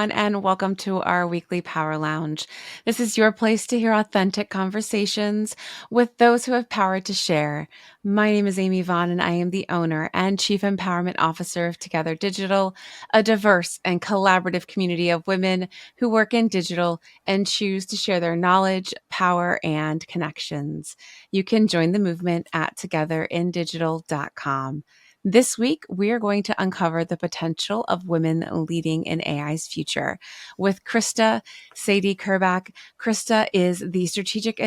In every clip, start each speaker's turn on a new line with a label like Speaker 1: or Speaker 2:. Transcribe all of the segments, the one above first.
Speaker 1: everyone, and welcome to our weekly Power Lounge. This is your place to hear authentic conversations with those who have power to share. My name is Amy Vaughn, and I am the owner and Chief Empowerment Officer of Together Digital, a diverse and collaborative community of women who work in digital and choose to share their knowledge, power, and connections. You can join the movement at togetherindigital.com. This week, we are going to uncover the potential of women leading in AI's future with Krista Sande-Kerback. Krista is the strategic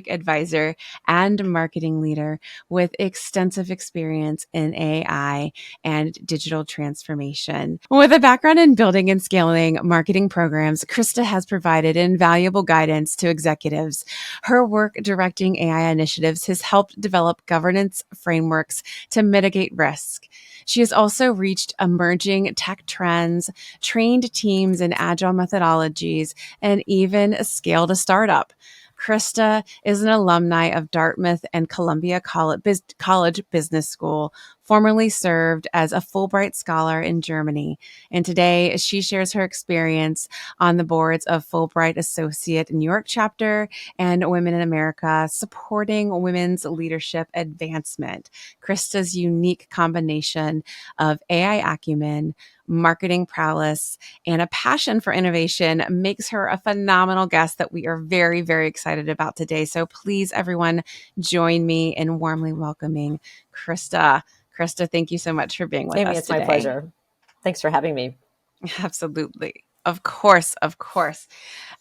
Speaker 1: advisor and marketing leader with extensive experience in AI and digital transformation. With a background in building and scaling marketing programs, Krista has provided invaluable guidance to executives. Her work directing AI initiatives has helped develop governance frameworks to mitigate risk. She has also reached emerging tech trends, trained teams in agile methodologies, and even scaled a startup. Krista is an alumni of Dartmouth and Columbia College Business School, formerly served as a Fulbright Scholar in Germany. And today she shares her experience on the boards of Fulbright Associate New York chapter and Women in America, supporting women's leadership advancement. Krista's unique combination of AI acumen, marketing prowess, and a passion for innovation makes her a phenomenal guest that we are very, very excited about today. So please, everyone, join me in warmly welcoming Krista. Krista, thank you so much for being with
Speaker 2: Amy,
Speaker 1: us
Speaker 2: it's
Speaker 1: today.
Speaker 2: my pleasure. Thanks for having me.
Speaker 1: Absolutely. Of course, of course.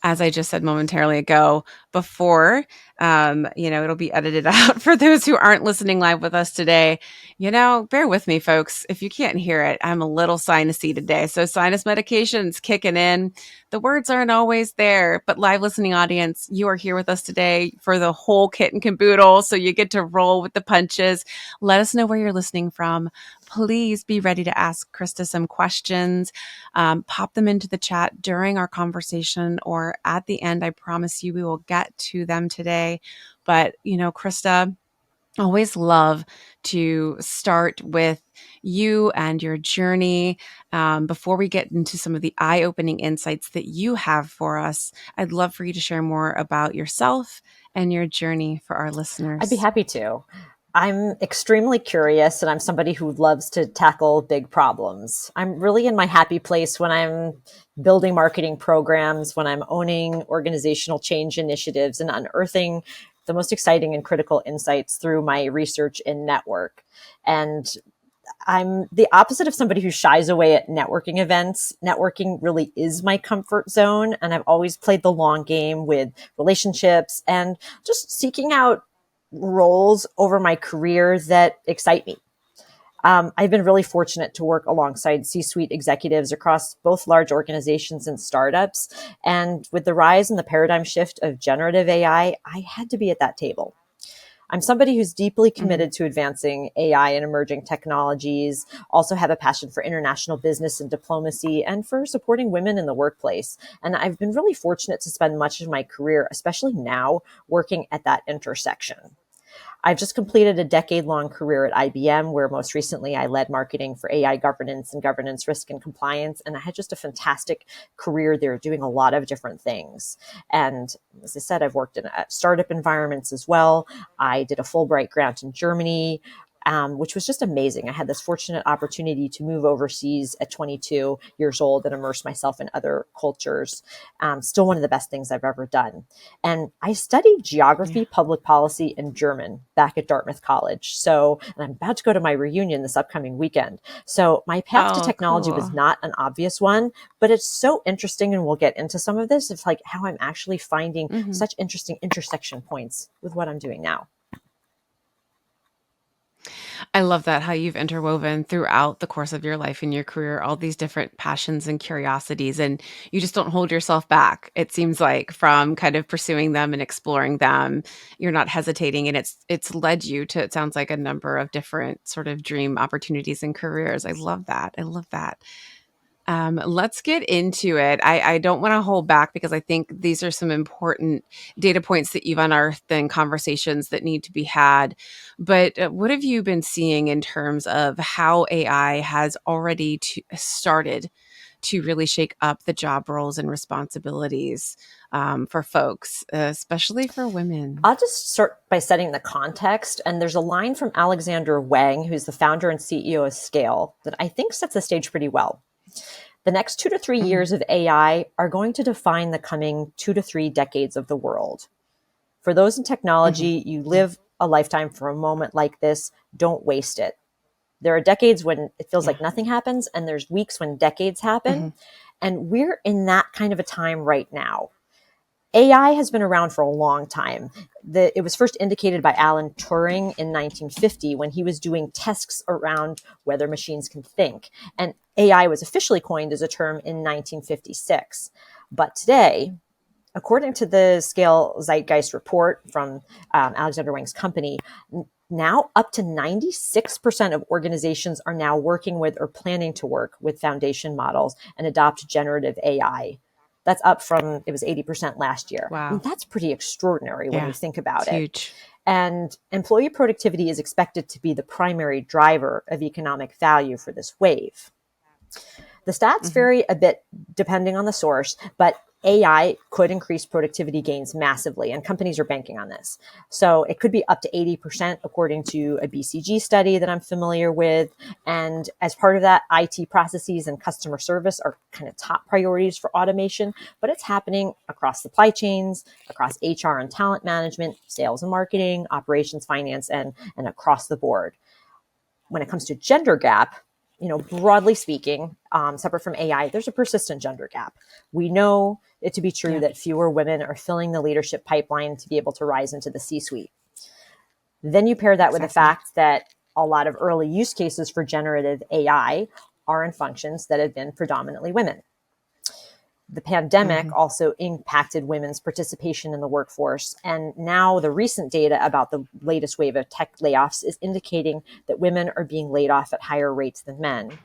Speaker 1: As I just said momentarily ago, before, it'll be edited out for those who aren't listening live with us today. Bear with me, folks. If you can't hear it, I'm a little sinusy today. So sinus medication's kicking in. The words aren't always there, but live listening audience, you are here with us today for the whole kit and caboodle. So you get to roll with the punches. Let us know where you're listening from. Please be ready to ask Krista some questions. Pop them into the chat during our conversation or at the end. I promise you we will get to them today. But, Krista, always love to start with you and your journey. Before we get into some of the eye-opening insights that you have for us, I'd love for you to share more about yourself and your journey for our listeners.
Speaker 2: I'd be happy to. I'm extremely curious, and I'm somebody who loves to tackle big problems. I'm really in my happy place when I'm building marketing programs, when I'm owning organizational change initiatives and unearthing the most exciting and critical insights through my research and network. And I'm the opposite of somebody who shies away at networking events. Networking really is my comfort zone. And I've always played the long game with relationships and just seeking out roles over my career that excite me. I've been really fortunate to work alongside C-suite executives across both large organizations and startups. And with the rise and the paradigm shift of generative AI, I had to be at that table. I'm somebody who's deeply committed to advancing AI and emerging technologies, also have a passion for international business and diplomacy and for supporting women in the workplace. And I've been really fortunate to spend much of my career, especially now, working at that intersection. I've just completed a decade-long career at IBM, where most recently I led marketing for AI governance and governance risk and compliance. And I had just a fantastic career there doing a lot of different things. And as I said, I've worked in startup environments as well. I did a Fulbright grant in Germany, which was just amazing. I had this fortunate opportunity to move overseas at 22 years old and immerse myself in other cultures. Still one of the best things I've ever done. And I studied geography, public policy, and German back at Dartmouth College. So, and I'm about to go to my reunion this upcoming weekend. So my path to technology was not an obvious one, but it's so interesting. And we'll get into some of this. It's like how I'm actually finding such interesting intersection points with what I'm doing now.
Speaker 1: I love that, how you've interwoven throughout the course of your life and your career all these different passions and curiosities, and you just don't hold yourself back. It seems like from kind of pursuing them and exploring them, you're not hesitating, and it's led you to, it sounds like, a number of different sort of dream opportunities and careers. I love that. I love that. Let's get into it. I don't want to hold back because I think these are some important data points that you've unearthed and conversations that need to be had. But what have you been seeing in terms of how AI has already started to really shake up the job roles and responsibilities for folks, especially for women?
Speaker 2: I'll just start by setting the context. And there's a line from Alexander Wang, who's the founder and CEO of Scale, that I think sets the stage pretty well. The next 2 to 3 years of AI are going to define the coming 2 to 3 decades of the world. For those in technology, you live a lifetime for a moment like this, don't waste it. There are decades when it feels like nothing happens, and there's weeks when decades happen. And we're in that kind of a time right now. AI has been around for a long time. It was first indicated by Alan Turing in 1950 when he was doing tests around whether machines can think. And AI was officially coined as a term in 1956. But today, according to the Scale Zeitgeist report from Alexander Wang's company, now up to 96% of organizations are now working with or planning to work with foundation models and adopt generative AI. That's up from, it was 80% last year.
Speaker 1: Wow.
Speaker 2: And that's pretty extraordinary when you think about it.
Speaker 1: Huge.
Speaker 2: And employee productivity is expected to be the primary driver of economic value for this wave. The stats vary a bit depending on the source, but AI could increase productivity gains massively, and companies are banking on this. So it could be up to 80% according to a BCG study that I'm familiar with. And as part of that, IT processes and customer service are kind of top priorities for automation, but it's happening across supply chains, across HR and talent management, sales and marketing, operations, finance, and across the board. When it comes to gender gap, broadly speaking, separate from AI, there's a persistent gender gap. We know it to be true that fewer women are filling the leadership pipeline to be able to rise into the C-suite. Then you pair that with the fact that a lot of early use cases for generative AI are in functions that have been predominantly women. The pandemic also impacted women's participation in the workforce. And now the recent data about the latest wave of tech layoffs is indicating that women are being laid off at higher rates than men.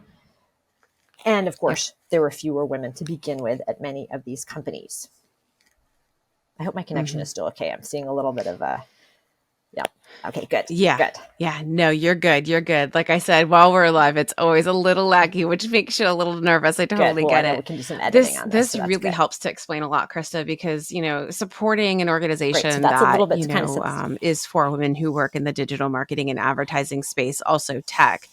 Speaker 2: And of course, there were fewer women to begin with at many of these companies. I hope my connection is still okay. I'm seeing a little bit of a... Yep. Okay, good.
Speaker 1: Yeah.
Speaker 2: Good.
Speaker 1: Yeah. No, you're good. You're good. Like I said, while we're live, it's always a little laggy, which makes you a little nervous. I totally
Speaker 2: Well,
Speaker 1: get
Speaker 2: I know
Speaker 1: it.
Speaker 2: we can do some editing on this.
Speaker 1: This really helps to explain a lot, Krista, because, supporting an organization
Speaker 2: so that's
Speaker 1: that,
Speaker 2: a little bit to kind of
Speaker 1: is for women who work in the digital marketing and advertising space, also tech.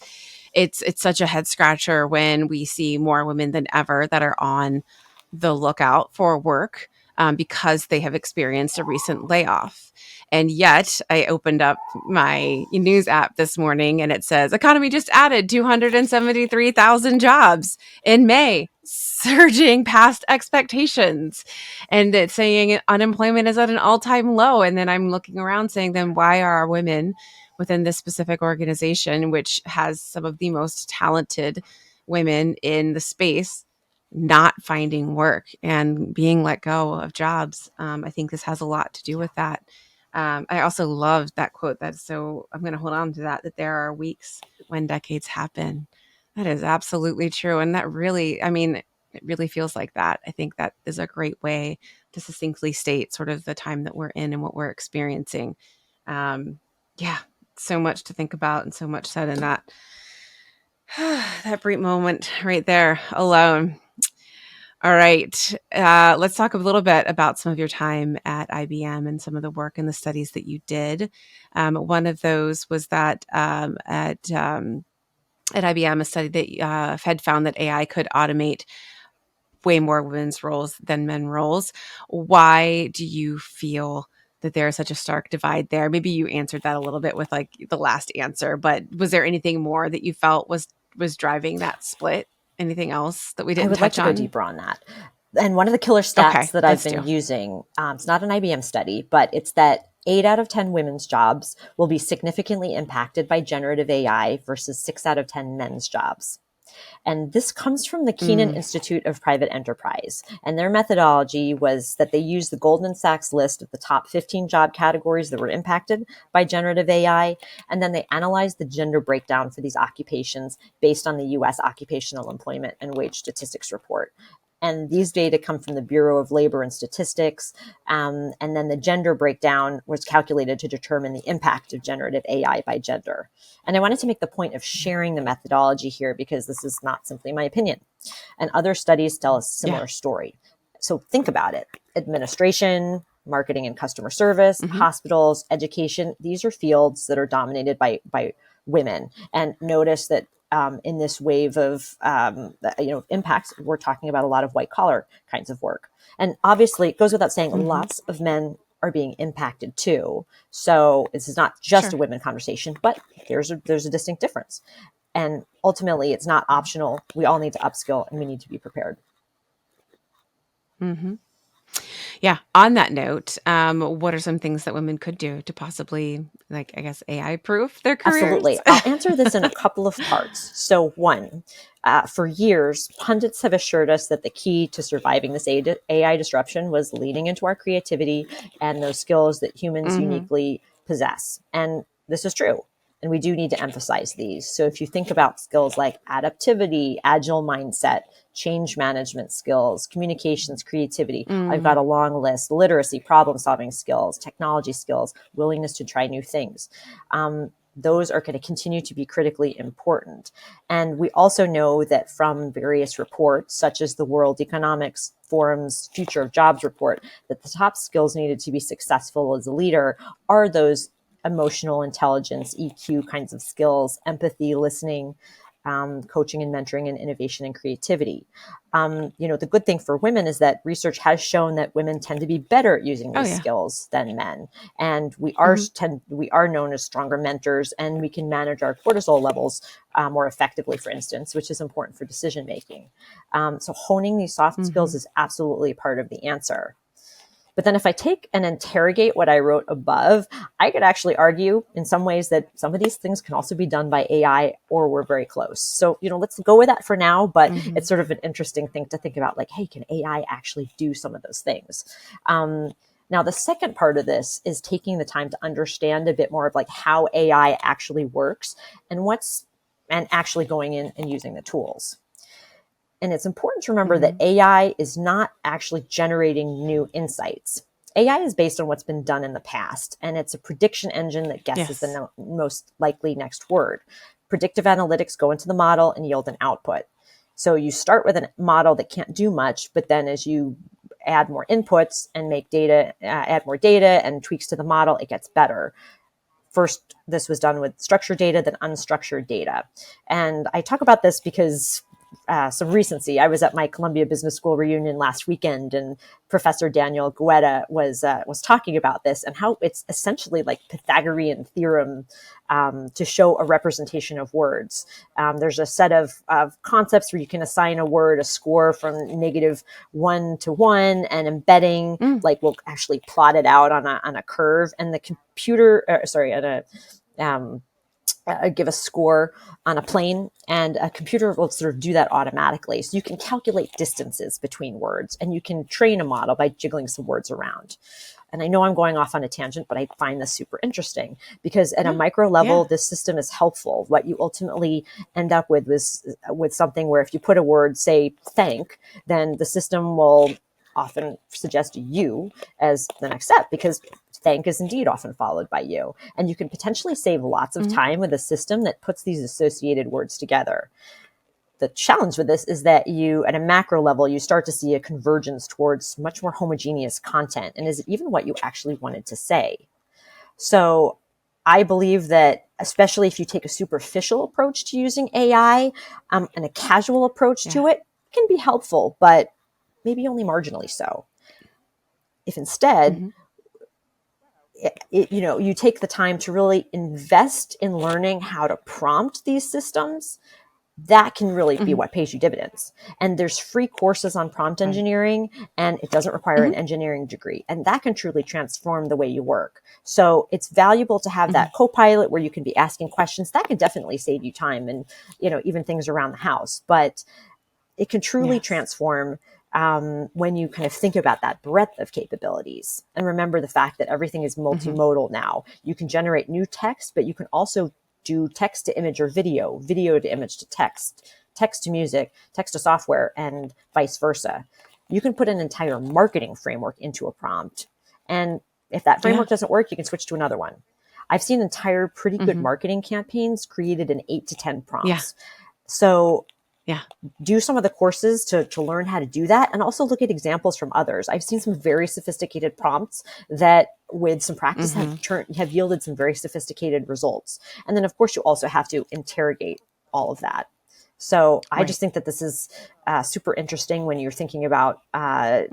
Speaker 1: It's such a head scratcher when we see more women than ever that are on the lookout for work because they have experienced a recent layoff. And yet I opened up my news app this morning and it says economy just added 273,000 jobs in May, surging past expectations. And it's saying unemployment is at an all-time low. And then I'm looking around saying, then why are women within this specific organization, which has some of the most talented women in the space, not finding work and being let go of jobs? I think this has a lot to do with that. I also love that quote. I'm going to hold on to that there are weeks when decades happen. That is absolutely true. And that really, it really feels like that. I think that is a great way to succinctly state sort of the time that we're in and what we're experiencing. So much to think about and so much said in that, that brief moment right there alone. All right. Let's talk a little bit about some of your time at IBM and some of the work and the studies that you did. One of those was that at IBM, a study that had found that AI could automate way more women's roles than men roles. Why do you feel that there is such a stark divide there? Maybe you answered that a little bit with like the last answer, but was there anything more that you felt was driving that split? Anything else that we didn't touch on?
Speaker 2: I would like to go deeper on that. And one of the killer stats that I've been using, it's not an IBM study, but it's that 8 out of 10 women's jobs will be significantly impacted by generative AI versus 6 out of 10 men's jobs. And this comes from the Keenan Institute of Private Enterprise. And their methodology was that they used the Goldman Sachs list of the top 15 job categories that were impacted by generative AI. And then they analyzed the gender breakdown for these occupations based on the U.S. Occupational Employment and Wage Statistics Report. And these data come from the Bureau of Labor and Statistics. And then the gender breakdown was calculated to determine the impact of generative AI by gender. And I wanted to make the point of sharing the methodology here because this is not simply my opinion. And other studies tell a similar story. So think about it. Administration, marketing and customer service, hospitals, education, these are fields that are dominated by women. And notice that in this wave of impacts, we're talking about a lot of white collar kinds of work. And obviously, it goes without saying, lots of men are being impacted too. So this is not just a women conversation, but there's a distinct difference. And ultimately, it's not optional. We all need to upskill and we need to be prepared.
Speaker 1: Yeah. On that note, what are some things that women could do to possibly, like, I guess, AI proof their careers?
Speaker 2: Absolutely. I'll answer this in a couple of parts. So one, for years, pundits have assured us that the key to surviving this AI disruption was leaning into our creativity and those skills that humans uniquely possess. And this is true. And we do need to emphasize these. So if you think about skills like adaptivity, agile mindset, change management skills, communications, creativity, I've got a long list, literacy, problem solving skills, technology skills, willingness to try new things. Those are going to continue to be critically important. And we also know that from various reports, such as the World Economic Forum's Future of Jobs report, that the top skills needed to be successful as a leader are those emotional intelligence, EQ kinds of skills, empathy, listening, coaching and mentoring, and innovation and creativity. The good thing for women is that research has shown that women tend to be better at using these skills than men. And we are known as stronger mentors, and we can manage our cortisol levels more effectively, for instance, which is important for decision making. So honing these soft skills is absolutely part of the answer. But then if I take and interrogate what I wrote above, I could actually argue in some ways that some of these things can also be done by AI, or we're very close. So, let's go with that for now, but it's sort of an interesting thing to think about, like, hey, can AI actually do some of those things? Now, the second part of this is taking the time to understand a bit more of like how AI actually works and actually going in and using the tools. And it's important to remember that AI is not actually generating new insights. AI is based on what's been done in the past, and it's a prediction engine that guesses the most likely next word. Predictive analytics go into the model and yield an output. So you start with a model that can't do much, but then as you add more inputs and add more data and tweaks to the model, it gets better. First, this was done with structured data, then unstructured data. And I talk about this because some recency. I was at my Columbia Business School reunion last weekend, and Professor Daniel Guetta was talking about this and how it's essentially like Pythagorean theorem to show a representation of words. There's a set of concepts where you can assign a word a score from -1 to 1, and embedding we'll actually plot it out on a curve, and the computer, give a score on a plane, and a computer will sort of do that automatically. So you can calculate distances between words, and you can train a model by jiggling some words around. And I know I'm going off on a tangent, but I find this super interesting because at a micro level, this system is helpful. What you ultimately end up with is with something where if you put a word, say thank, then the system will often suggest you as the next step, because thank is indeed often followed by you. And you can potentially save lots of time with a system that puts these associated words together. The challenge with this is that at a macro level, you start to see a convergence towards much more homogeneous content. And is it even what you actually wanted to say? So I believe that, especially if you take a superficial approach to using AI and a casual approach to it, can be helpful, but maybe only marginally so. If instead, you take the time to really invest in learning how to prompt these systems, that can really be what pays you dividends. And there's free courses on prompt engineering, and it doesn't require an engineering degree. And that can truly transform the way you work. So it's valuable to have that co-pilot where you can be asking questions. That can definitely save you time and, even things around the house. But it can truly transform when you kind of think about that breadth of capabilities. And remember the fact that everything is multimodal now. You can generate new text, but you can also do text to image or video to image to text, text to music, text to software, and vice versa. You can put an entire marketing framework into a prompt. And if that
Speaker 1: Yeah.
Speaker 2: framework doesn't work, you can switch to another one. I've seen entire pretty good marketing campaigns created in 8 to 10
Speaker 1: Yeah.
Speaker 2: prompts. So
Speaker 1: Yeah.
Speaker 2: do some of the courses to learn how to do that, and also look at examples from others. I've seen some very sophisticated prompts that with some practice have yielded some very sophisticated results. And then of course you also have to interrogate all of that. So I just
Speaker 1: Right.
Speaker 2: think that this is super interesting when you're thinking about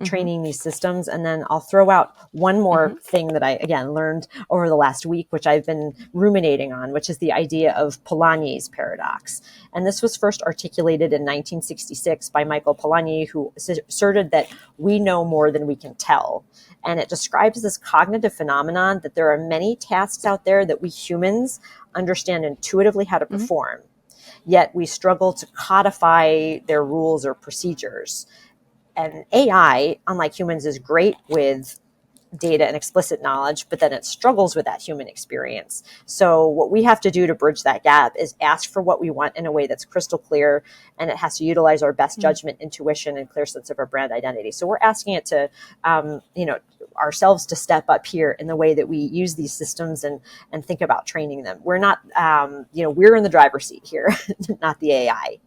Speaker 2: training these systems. And then I'll throw out one more thing that I, again, learned over the last week, which I've been ruminating on, which is the idea of Polanyi's paradox. And this was first articulated in 1966 by Michael Polanyi, who asserted that we know more than we can tell. And it describes this cognitive phenomenon that there are many tasks out there that we humans understand intuitively how to perform, yet we struggle to codify their rules or procedures. And AI, unlike humans, is great with data and explicit knowledge, but then it struggles with that human experience. So what we have to do to bridge that gap is ask for what we want in a way that's crystal clear, and it has to utilize our best judgment, intuition, and clear sense of our brand identity. So we're asking it to, ourselves to step up here in the way that we use these systems and think about training them. We're not, we're in the driver's seat here, not the AI.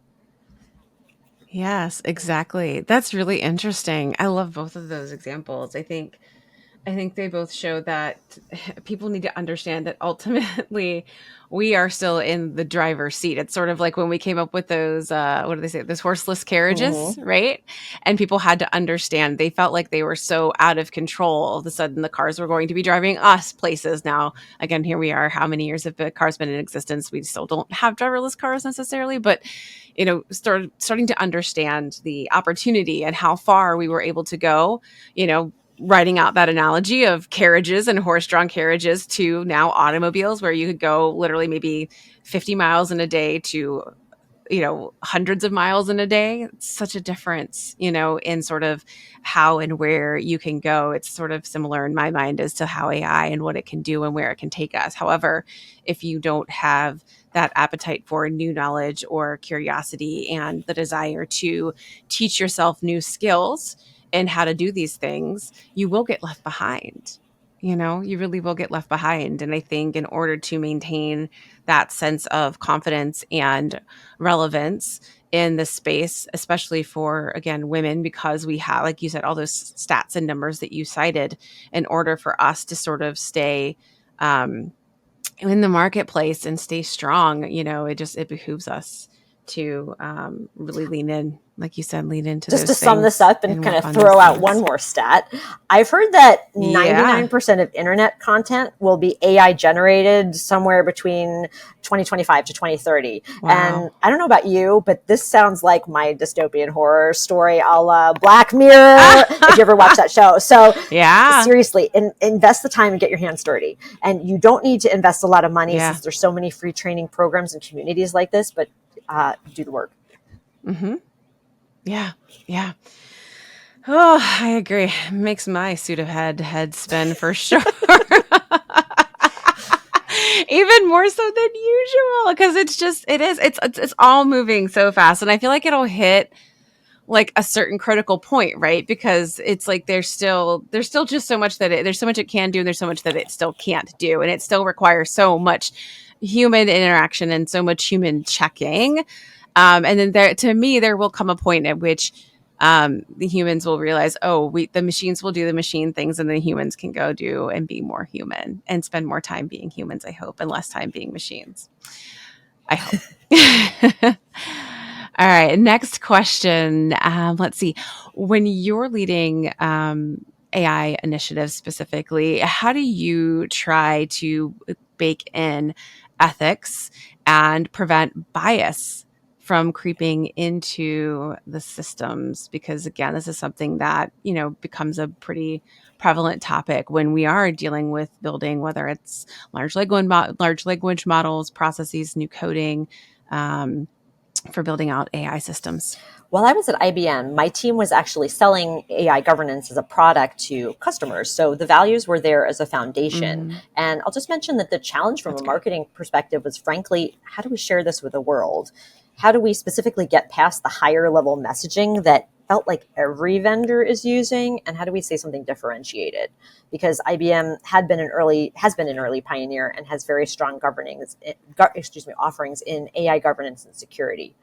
Speaker 1: Yes, exactly. That's really interesting. I love both of those examples. I think they both show that people need to understand that ultimately we are still in the driver's seat. It's sort of like when we came up with those, what do they say, those horseless carriages, right? And people had to understand, they felt like they were so out of control. All of a sudden, the cars were going to be driving us places. Now, again, here we are. How many years have the cars been in existence? We still don't have driverless cars necessarily, but starting to understand the opportunity and how far we were able to go, writing out that analogy of carriages and horse-drawn carriages to now automobiles, where you could go literally maybe 50 miles in a day to, hundreds of miles in a day. It's such a difference, in sort of how and where you can go. It's sort of similar in my mind as to how AI and what it can do and where it can take us. However, if you don't have that appetite for new knowledge or curiosity and the desire to teach yourself new skills and how to do these things, you will get left behind. You really will get left behind. And I think in order to maintain that sense of confidence and relevance in this space, especially for, again, women, because we have, like you said, all those stats and numbers that you cited, in order for us to sort of stay in the marketplace and stay strong, it behooves us to really lean in, like you said, lean into
Speaker 2: Just to
Speaker 1: those
Speaker 2: sum this
Speaker 1: things
Speaker 2: up and
Speaker 1: and
Speaker 2: kind
Speaker 1: work
Speaker 2: of
Speaker 1: on
Speaker 2: throw
Speaker 1: those
Speaker 2: out one
Speaker 1: things.
Speaker 2: more stat, I've heard that
Speaker 1: Yeah.
Speaker 2: 99% of internet content will be AI generated somewhere between 2025 to 2030.
Speaker 1: Wow.
Speaker 2: And I don't know about you, but this sounds like my dystopian horror story a la Black Mirror, if you ever watch that show. So
Speaker 1: Yeah.
Speaker 2: seriously, invest the time and get your hands dirty. And you don't need to invest a lot of money
Speaker 1: Yeah.
Speaker 2: since there's so many free training programs and communities like this, but do the work.
Speaker 1: Yeah. Yeah. Oh, I agree. Makes my head spin for sure. Even more so than usual, because it's all moving so fast, and I feel like it'll hit like a certain critical point, right? Because it's like there's still just so much there's so much it can do, and there's so much that it still can't do, and it still requires so much human interaction and so much human checking. And then there will come a point at which the humans will realize, the machines will do the machine things, and the humans can go do and be more human and spend more time being humans, I hope, and less time being machines. I hope. All right. Next question. Let's see. When you're leading AI initiatives specifically, how do you try to bake in ethics and prevent bias from creeping into the systems? Because again, this is something that, becomes a pretty prevalent topic when we are dealing with building, whether it's large language models, processes, new coding, for building out AI systems.
Speaker 2: While I was at IBM, my team was actually selling AI governance as a product to customers. So the values were there as a foundation. And I'll just mention that the challenge from a marketing perspective was, frankly, how do we share this with the world? how do we specifically get past the higher level messaging that felt like every vendor is using, and how do we say something differentiated? Because IBM has been an early pioneer and has very strong offerings in AI governance and security.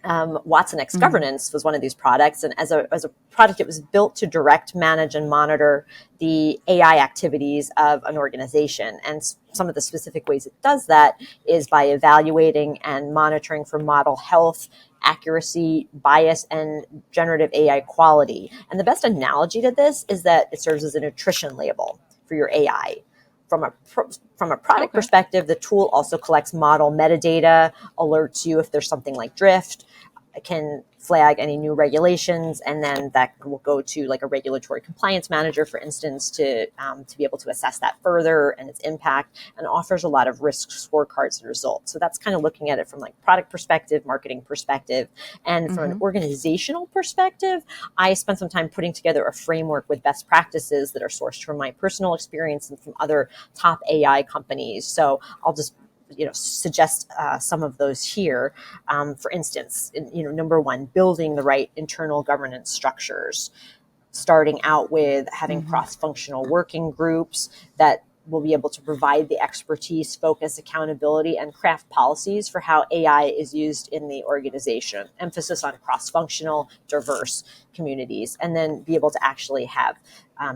Speaker 2: Watson X Governance was one of these products. And as a product, it was built to direct, manage, and monitor the AI activities of an organization. And some of the specific ways it does that is by evaluating and monitoring for model health, accuracy, bias, and generative AI quality. And the best analogy to this is that it serves as a nutrition label for your AI. From a product perspective, the tool also collects model metadata, alerts you if there's something like drift, can flag any new regulations, and then that will go to like a regulatory compliance manager, for instance, to be able to assess that further and its impact, and offers a lot of risk scorecards and results. So that's kind of looking at it from like product perspective, marketing perspective, and from an organizational perspective, I spent some time putting together a framework with best practices that are sourced from my personal experience and from other top AI companies. So I'll just suggest some of those here. For instance, number one, building the right internal governance structures, starting out with having cross-functional working groups that will be able to provide the expertise, focus, accountability, and craft policies for how AI is used in the organization. Emphasis on cross-functional, diverse communities, and then be able to actually have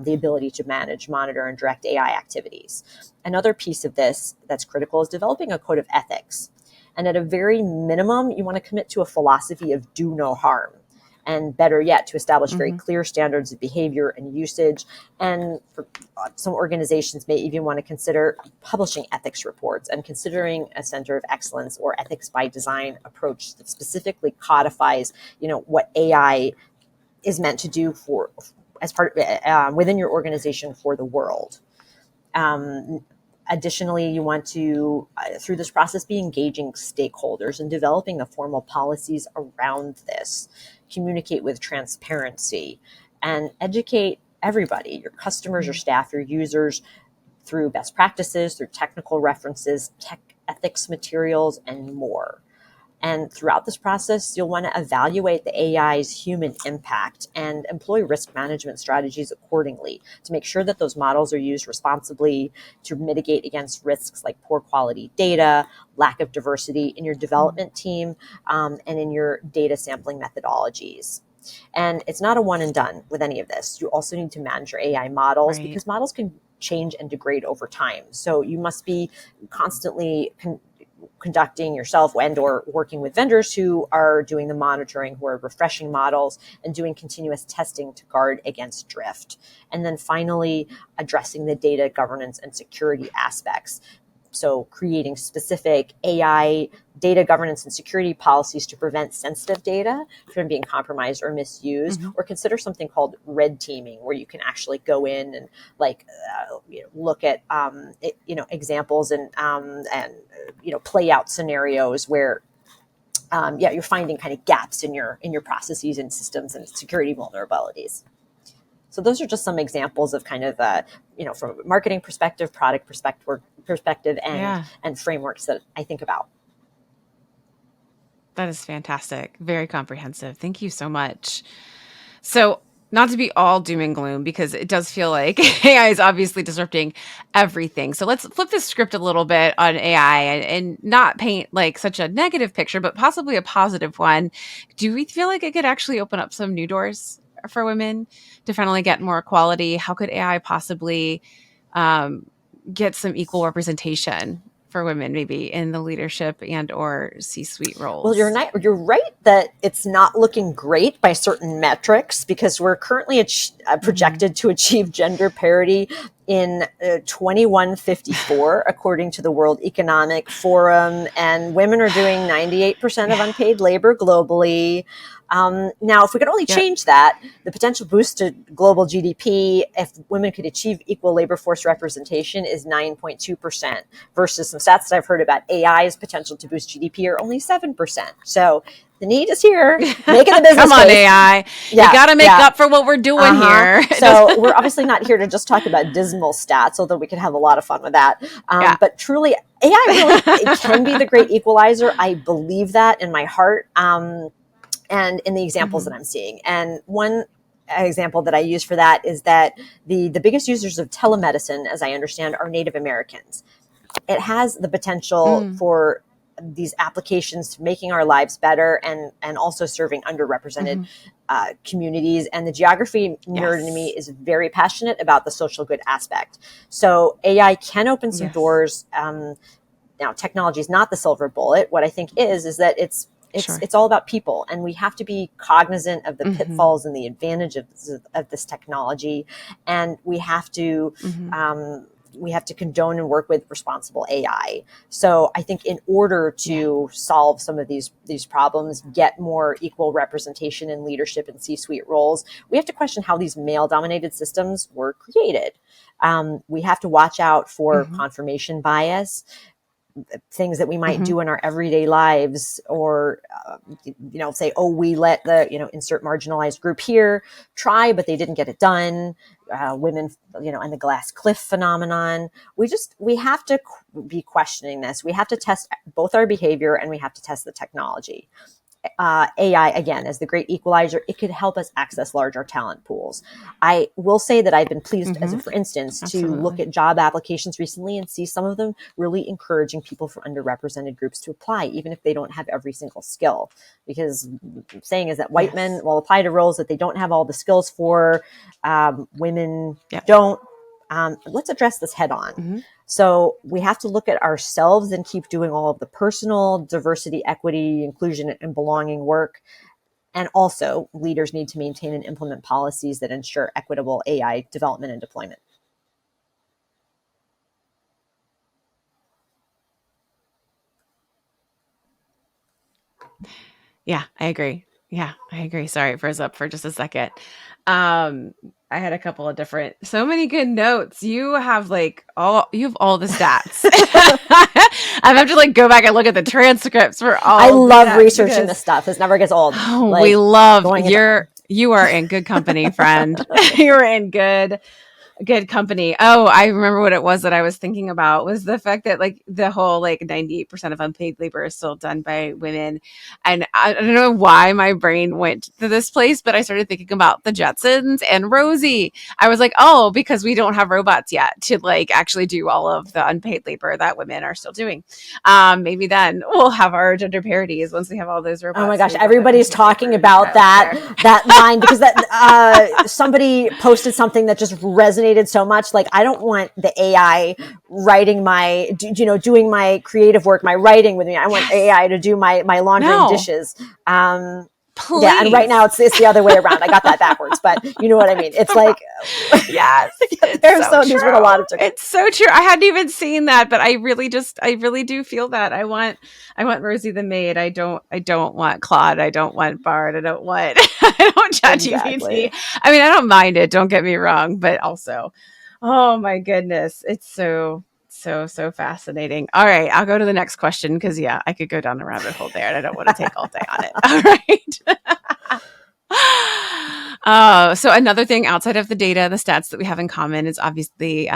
Speaker 2: the ability to manage, monitor, and direct AI activities. Another piece of this that's critical is developing a code of ethics. And at a very minimum, you want to commit to a philosophy of do no harm. And better yet, to establish very clear standards of behavior and usage. And for some organizations may even want to consider publishing ethics reports and considering a center of excellence or ethics by design approach that specifically codifies, what AI is meant to do as part within your organization for the world. Additionally, you want to, through this process, be engaging stakeholders and developing the formal policies around this. Communicate with transparency and educate everybody, your customers, your staff, your users, through best practices, through technical references, tech ethics materials, and more. And throughout this process, you'll want to evaluate the AI's human impact and employ risk management strategies accordingly to make sure that those models are used responsibly to mitigate against risks like poor quality data, lack of diversity in your development team, and in your data sampling methodologies. And it's not a one and done with any of this. You also need to manage your AI models because models can change and degrade over time. So you must be constantly conducting yourself and or working with vendors who are doing the monitoring, who are refreshing models and doing continuous testing to guard against drift. And then finally, addressing the data governance and security aspects. So creating specific AI data governance and security policies to prevent sensitive data from being compromised or misused, or consider something called red teaming, where you can actually go in and look at examples and play out scenarios where you're finding kind of gaps in your processes and systems and security vulnerabilities. So those are just some examples of kind of, from a marketing perspective, product perspective, and frameworks that I think about.
Speaker 1: That is fantastic. Very comprehensive. Thank you so much. So not to be all doom and gloom, because it does feel like AI is obviously disrupting everything. So let's flip the script a little bit on AI and not paint like such a negative picture, but possibly a positive one. Do we feel like it could actually open up some new doors for women to finally get more equality? How could AI possibly get some equal representation for women, maybe in the leadership and or C-suite roles?
Speaker 2: Well, you're right that it's not looking great by certain metrics, because we're currently projected to achieve gender parity in 2154, according to the World Economic Forum, and women are doing 98% of unpaid labor globally. Now, if we could only change that, the potential boost to global GDP, if women could achieve equal labor force representation, is 9.2%, versus some stats that I've heard about AI's potential to boost GDP are only 7%. So The need is here. Making the business
Speaker 1: Come on,
Speaker 2: case.
Speaker 1: AI.
Speaker 2: Yeah,
Speaker 1: you got to make up for what we're doing here.
Speaker 2: So we're obviously not here to just talk about dismal stats, although we can have a lot of fun with that. But truly, AI really it can be the great equalizer. I believe that in my heart, and in the examples that I'm seeing. And one example that I use for that is that the biggest users of telemedicine, as I understand, are Native Americans. It has the potential for these applications to making our lives better and also serving underrepresented communities. And the geography nerd in me is very passionate about the social good aspect. So AI can open some doors. Now, technology is not the silver bullet. What I think is that it's all about people, and we have to be cognizant of the pitfalls and the advantage of this technology, and we have to condone and work with responsible AI. So I think in order to solve some of these problems, get more equal representation in leadership and C-suite roles, we have to question how these male-dominated systems were created. We have to watch out for confirmation bias, things that we might do in our everyday lives, or say, oh, we let the insert marginalized group here try, but they didn't get it done. Women, and the glass cliff phenomenon. We have to be questioning this. We have to test both our behavior and we have to test the technology. AI, again, as the great equalizer, it could help us access larger talent pools. I will say that I've been pleased, as for instance, to look at job applications recently and see some of them really encouraging people from underrepresented groups to apply, even if they don't have every single skill. Because saying is that white men will apply to roles that they don't have all the skills for, women don't. Let's address this head on. So we have to look at ourselves and keep doing all of the personal diversity, equity, inclusion, and belonging work. And also, leaders need to maintain and implement policies that ensure equitable AI development and deployment.
Speaker 1: Yeah, I agree. Sorry, it froze up for just a second. I had a couple of so many good notes. You have all the stats. I have to go back and look at the transcripts for all.
Speaker 2: I love researching this stuff. This never gets old.
Speaker 1: We love you are in good company, friend. You're in good company. Oh, I remember what it was that I was thinking about was the fact that the whole 98% of unpaid labor is still done by women. And I don't know why my brain went to this place, but I started thinking about the Jetsons and Rosie. I was like, oh, because we don't have robots yet to actually do all of the unpaid labor that women are still doing. Maybe then we'll have our gender parities once we have all those robots.
Speaker 2: Oh my gosh, everybody's talking about that line because that somebody posted something that just resonated so much. I don't want the AI writing doing my creative work, my writing with me. I want AI to do my laundry and dishes.
Speaker 1: Please.
Speaker 2: Yeah, and right now it's the other way around. I got that backwards, but you know what I mean. It's
Speaker 1: yes,
Speaker 2: there's so true. A lot of
Speaker 1: it's so true. I hadn't even seen that, but I really do feel that. I want Rosie the maid. I don't want Claude. I don't want Bard. I don't ChatGPT. Exactly. I mean, I don't mind it. Don't get me wrong, but also, oh my goodness, it's so fascinating. All right, I'll go to the next question because I could go down a rabbit hole there and I don't want to take all day on it. All right. So another thing outside of the data, the stats that we have in common is obviously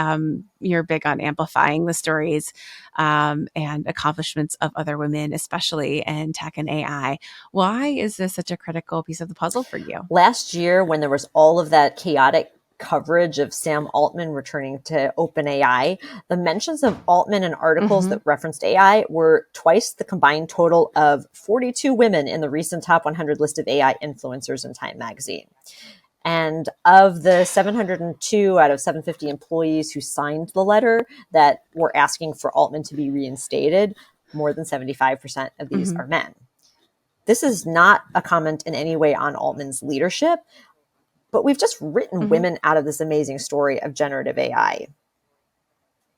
Speaker 1: you're big on amplifying the stories and accomplishments of other women, especially in tech and AI. Why is this such a critical piece of the puzzle for you?
Speaker 2: Last year, when there was all of that chaotic coverage of Sam Altman returning to OpenAI, the mentions of Altman in articles that referenced AI were twice the combined total of 42 women in the recent top 100 list of AI influencers in Time magazine. And of the 702 out of 750 employees who signed the letter that were asking for Altman to be reinstated, more than 75% of these are men. This is not a comment in any way on Altman's leadership, but we've just written women out of this amazing story of generative AI.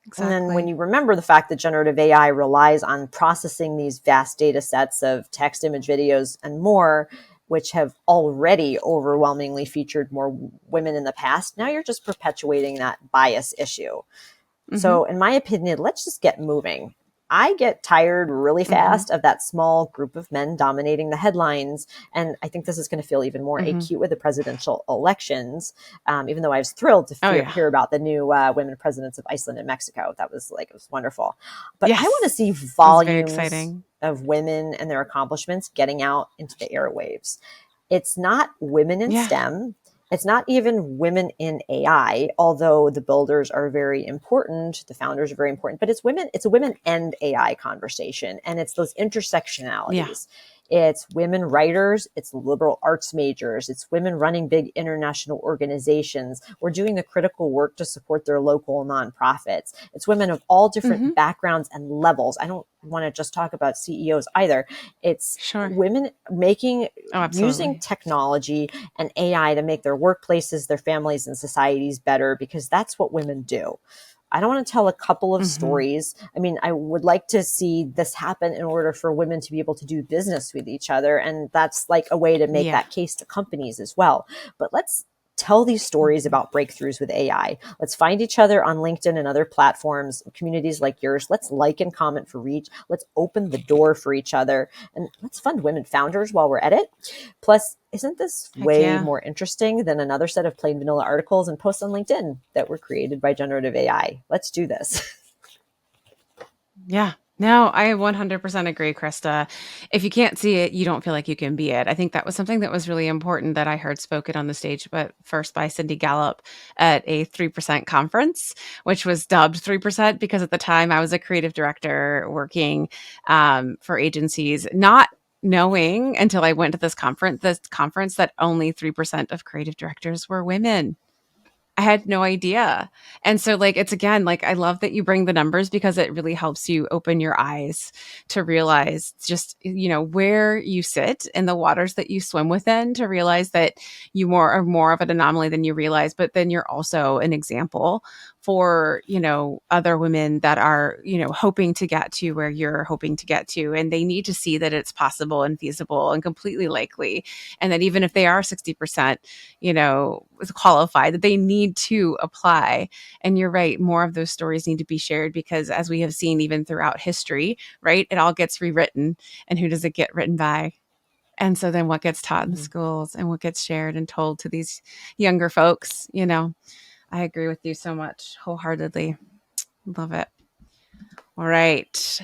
Speaker 2: Exactly. And then when you remember the fact that generative AI relies on processing these vast data sets of text, image, videos, and more, which have already overwhelmingly featured more women in the past, now you're just perpetuating that bias issue. So in my opinion, let's just get moving. I get tired really fast of that small group of men dominating the headlines. And I think this is going to feel even more acute with the presidential elections, even though I was thrilled
Speaker 1: Oh
Speaker 2: to
Speaker 1: yeah.
Speaker 2: hear about the new women presidents of Iceland and Mexico. That was like, it was wonderful. But I want to
Speaker 1: Yes.
Speaker 2: see
Speaker 1: It was very
Speaker 2: volumes
Speaker 1: exciting.
Speaker 2: of women and their accomplishments getting out into the airwaves. It's not women in
Speaker 1: Yeah.
Speaker 2: STEM. It's not even women in AI, although the builders are very important, the founders are very important, but it's women, it's a women and AI conversation. And it's those
Speaker 1: Yeah.
Speaker 2: intersectionalities. It's women writers, it's liberal arts majors, it's women running big international organizations or doing the critical work to support their local nonprofits. It's women of all different backgrounds and levels. I don't want to just talk about CEOs either. It's
Speaker 1: Sure.
Speaker 2: women
Speaker 1: Oh,
Speaker 2: using
Speaker 1: absolutely.
Speaker 2: technology and AI to make their workplaces, their families, and societies better, because that's what women do. I don't want to tell a couple of stories. I mean, I would like to see this happen in order for women to be able to do business with each other. And that's like a way to make
Speaker 1: Yeah.
Speaker 2: that case to companies as well. But let's tell these stories about breakthroughs with AI. Let's find each other on LinkedIn and other platforms, communities like yours. Let's like and comment for reach. Let's open the door for each other. And let's fund women founders while we're at it. Plus, isn't this
Speaker 1: Heck
Speaker 2: way
Speaker 1: yeah.
Speaker 2: more interesting than another set of plain vanilla articles and posts on LinkedIn that were created by generative AI? Let's do this.
Speaker 1: Yeah. No, I 100% agree, Krista. If you can't see it, you don't feel like you can be it. I think that was something that was really important that I heard spoken on the stage, but first by Cindy Gallup at a 3% conference, which was dubbed 3% because at the time I was a creative director working for agencies, not knowing until I went to this conference that only 3% of creative directors were women. I had no idea. And so like it's again like I love that you bring the numbers because it really helps you open your eyes to realize just where you sit in the waters that you swim within, to realize that you are more of an anomaly than you realize, but then you're also an example for other women that are hoping to get to where you're hoping to get to, and they need to see that it's possible and feasible and completely likely, and that even if they are 60% qualified, that they need to apply. And you're right, more of those stories need to be shared because as we have seen even throughout history, right, it all gets rewritten. And who does it get written by? And so then what gets taught in the
Speaker 2: Mhm.
Speaker 1: schools and what gets shared and told to these younger folks, I agree with you so much wholeheartedly. Love it. All right.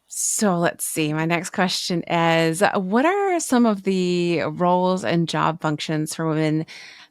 Speaker 1: So let's see. My next question is, what are some of the roles and job functions for women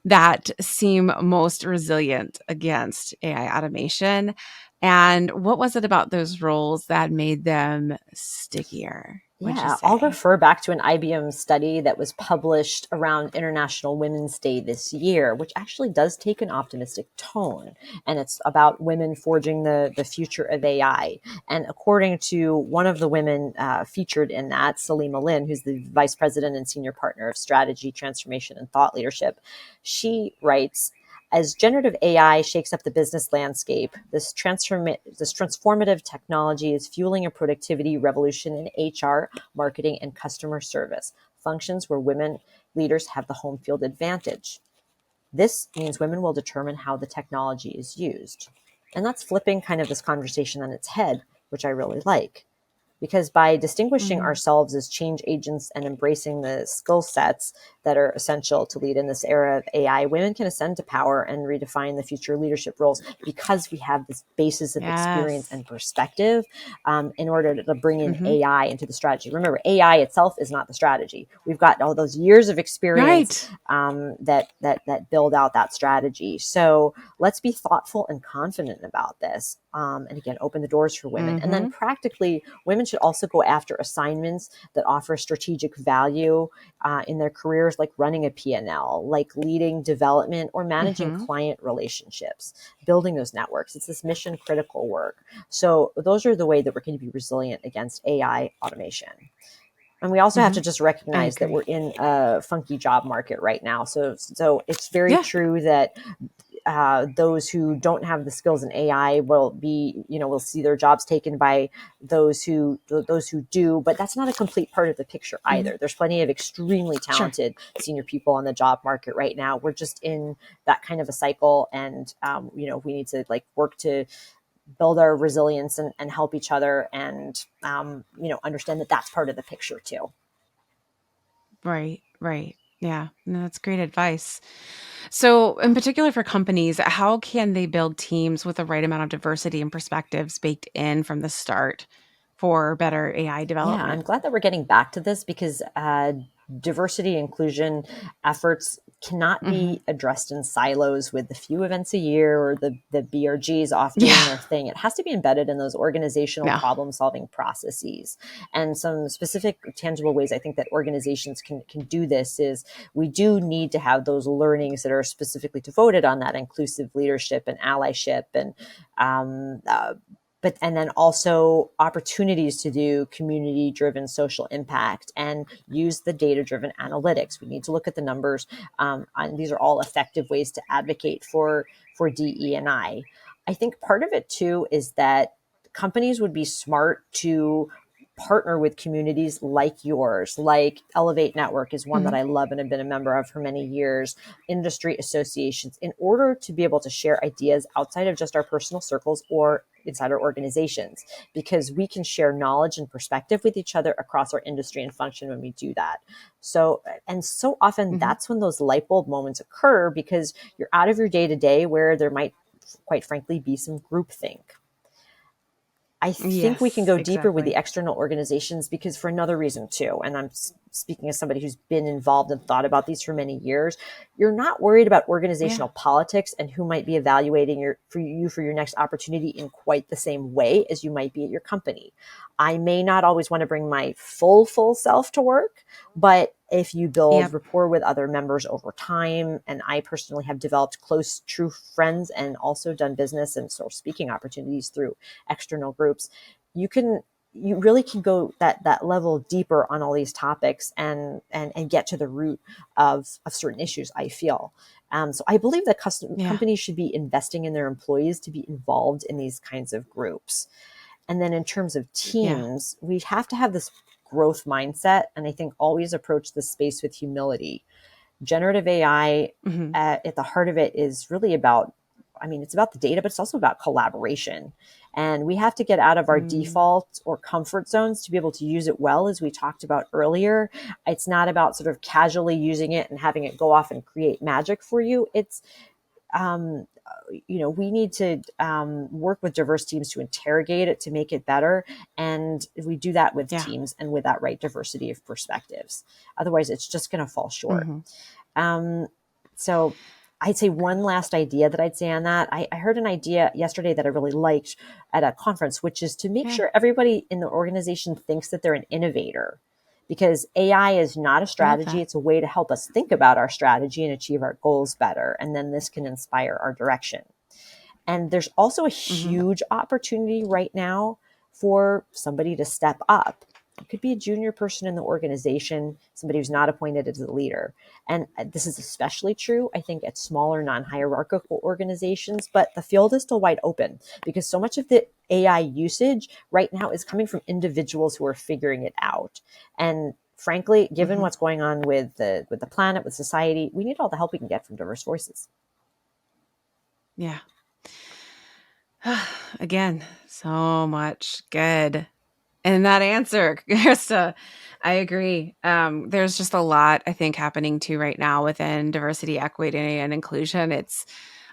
Speaker 1: that seem most resilient against AI automation? And what was it about those roles that made them stickier, would you
Speaker 2: Yeah, I'll
Speaker 1: say?
Speaker 2: refer back to an IBM study that was published around International Women's Day this year, which actually does take an optimistic tone. And it's about women forging the future of AI. And according to one of the women featured in that, Salima Lin, who's the vice president and senior partner of strategy, transformation, and thought leadership, she writes, as generative AI shakes up the business landscape, this transformative technology is fueling a productivity revolution in HR, marketing, and customer service, functions where women leaders have the home field advantage. This means women will determine how the technology is used. And that's flipping kind of this conversation on its head, which I really like. Because by distinguishing
Speaker 1: Mm-hmm.
Speaker 2: ourselves as change agents and embracing the skill sets that are essential to lead in this era of AI, women can ascend to power and redefine the future leadership roles because we have this basis of experience
Speaker 1: Yes.
Speaker 2: and perspective in order to bring in
Speaker 1: Mm-hmm.
Speaker 2: AI into the strategy. Remember, AI itself is not the strategy. We've got all those years of experience
Speaker 1: Right.
Speaker 2: that build out that strategy. So let's be thoughtful and confident about this. And again, open the doors for women. And then
Speaker 1: Mm-hmm.
Speaker 2: practically, women should also go after assignments that offer strategic value in their careers, like running a P&L, like leading development or managing
Speaker 1: Mm-hmm.
Speaker 2: client relationships, building those networks. It's this mission critical work. So those are the way that we're going to be resilient against AI automation. And we also have
Speaker 1: Mm-hmm.
Speaker 2: to just
Speaker 1: I
Speaker 2: recognize that we're
Speaker 1: agree.
Speaker 2: in a funky job market right now. So it's very
Speaker 1: Yeah.
Speaker 2: true that those who don't have the skills in AI will see their jobs taken by those who do. But that's not a complete part of the picture
Speaker 1: Mm-hmm.
Speaker 2: either. There's plenty of extremely
Speaker 1: Sure.
Speaker 2: talented senior people on the job market right now. We're just in that kind of a cycle, and we need to like work to build our resilience and help each other, and understand that that's part of the picture too.
Speaker 1: Right, right. Yeah, no, that's great advice. So, in particular for companies, how can they build teams with the right amount of diversity and perspectives baked in from the start for better AI
Speaker 2: Yeah, I'm
Speaker 1: development?
Speaker 2: glad that we're getting back to this, because diversity inclusion efforts cannot
Speaker 1: Hmm.
Speaker 2: be addressed in silos with the few events a year or the BRGs off doing
Speaker 1: Yeah.
Speaker 2: their thing. It has to be embedded in those organizational
Speaker 1: No.
Speaker 2: problem solving processes. And some specific tangible ways I think that organizations can do this is, we do need to have those learnings that are specifically devoted on that inclusive leadership and allyship, and um, uh, and then also opportunities to do community driven social impact and use the data driven analytics. We need to look at the numbers. And these are all effective ways to advocate for DE and I think part of it too is that companies would be smart to partner with communities like yours. Like Elevate Network is one that
Speaker 1: Hmm.
Speaker 2: I love and have been a member of for many years, industry associations, in order to be able to share ideas outside of just our personal circles or inside our organizations, because we can share knowledge and perspective with each other across our industry and function when we do that. So often
Speaker 1: Hmm.
Speaker 2: that's when those light bulb moments occur, because you're out of your day to day where there might, quite frankly, be some groupthink. I think we can
Speaker 1: Yes,
Speaker 2: go deeper with the
Speaker 1: exactly.
Speaker 2: external organizations, because for another reason too, and I'm speaking as somebody who's been involved and thought about these for many years, you're not worried about
Speaker 1: Yeah.
Speaker 2: organizational politics and who might be evaluating for your next opportunity in quite the same way as you might be at your company. I may not always want to bring my full self to work, but if you build
Speaker 1: Yep.
Speaker 2: rapport with other members over time, and I personally have developed close, true friends and also done business and sort of speaking opportunities through external groups, you can you really can go that level deeper on all these topics, and get to the root of certain issues, I feel. So I believe that
Speaker 1: Yeah.
Speaker 2: companies should be investing in their employees to be involved in these kinds of groups. And then in terms of
Speaker 1: Yeah.
Speaker 2: teams, we have to have this growth mindset, and I think always approach this space with humility. Generative AI,
Speaker 1: Hmm.
Speaker 2: at the heart of it, is really about, I mean, it's about the data, but it's also about collaboration. And we have to get out of our
Speaker 1: Mm.
Speaker 2: default or comfort zones to be able to use it well, as we talked about earlier. It's not about sort of casually using it and having it go off and create magic for you. It's um, we need to work with diverse teams to interrogate it, to make it better. And we do that with
Speaker 1: Yeah.
Speaker 2: teams and with that right diversity of perspectives. Otherwise, it's just going to fall short.
Speaker 1: Hmm.
Speaker 2: Um, so I'd say one last idea that I'd say on that. I heard an idea yesterday that I really liked at a conference, which is to make
Speaker 1: Yeah.
Speaker 2: sure everybody in the organization thinks that they're an innovator. Because AI is not a
Speaker 1: I love
Speaker 2: strategy,
Speaker 1: that.
Speaker 2: it's a way to help us think about our strategy and achieve our goals better. And then this can inspire our direction. And there's also a
Speaker 1: Hmm.
Speaker 2: huge opportunity right now for somebody to step up. It could be a junior person in the organization, somebody who's not appointed as a leader. And this is especially true, I think, at smaller, non hierarchical organizations. But the field is still wide open, because so much of the AI usage right now is coming from individuals who are figuring it out. And frankly, given
Speaker 1: Hmm.
Speaker 2: what's going on with the planet, with society, we need all the help we can get from diverse voices.
Speaker 1: Yeah. Again, so much good. And that answer, Krista, I agree. There's just a lot, I think, happening too right now within diversity, equity, and inclusion. It's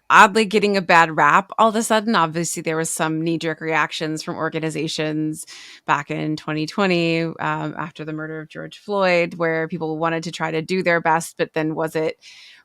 Speaker 1: oddly getting a bad rap all of a sudden. Obviously, there was some knee-jerk reactions from organizations back in 2020 after the murder of George Floyd, where people wanted to try to do their best, but then was it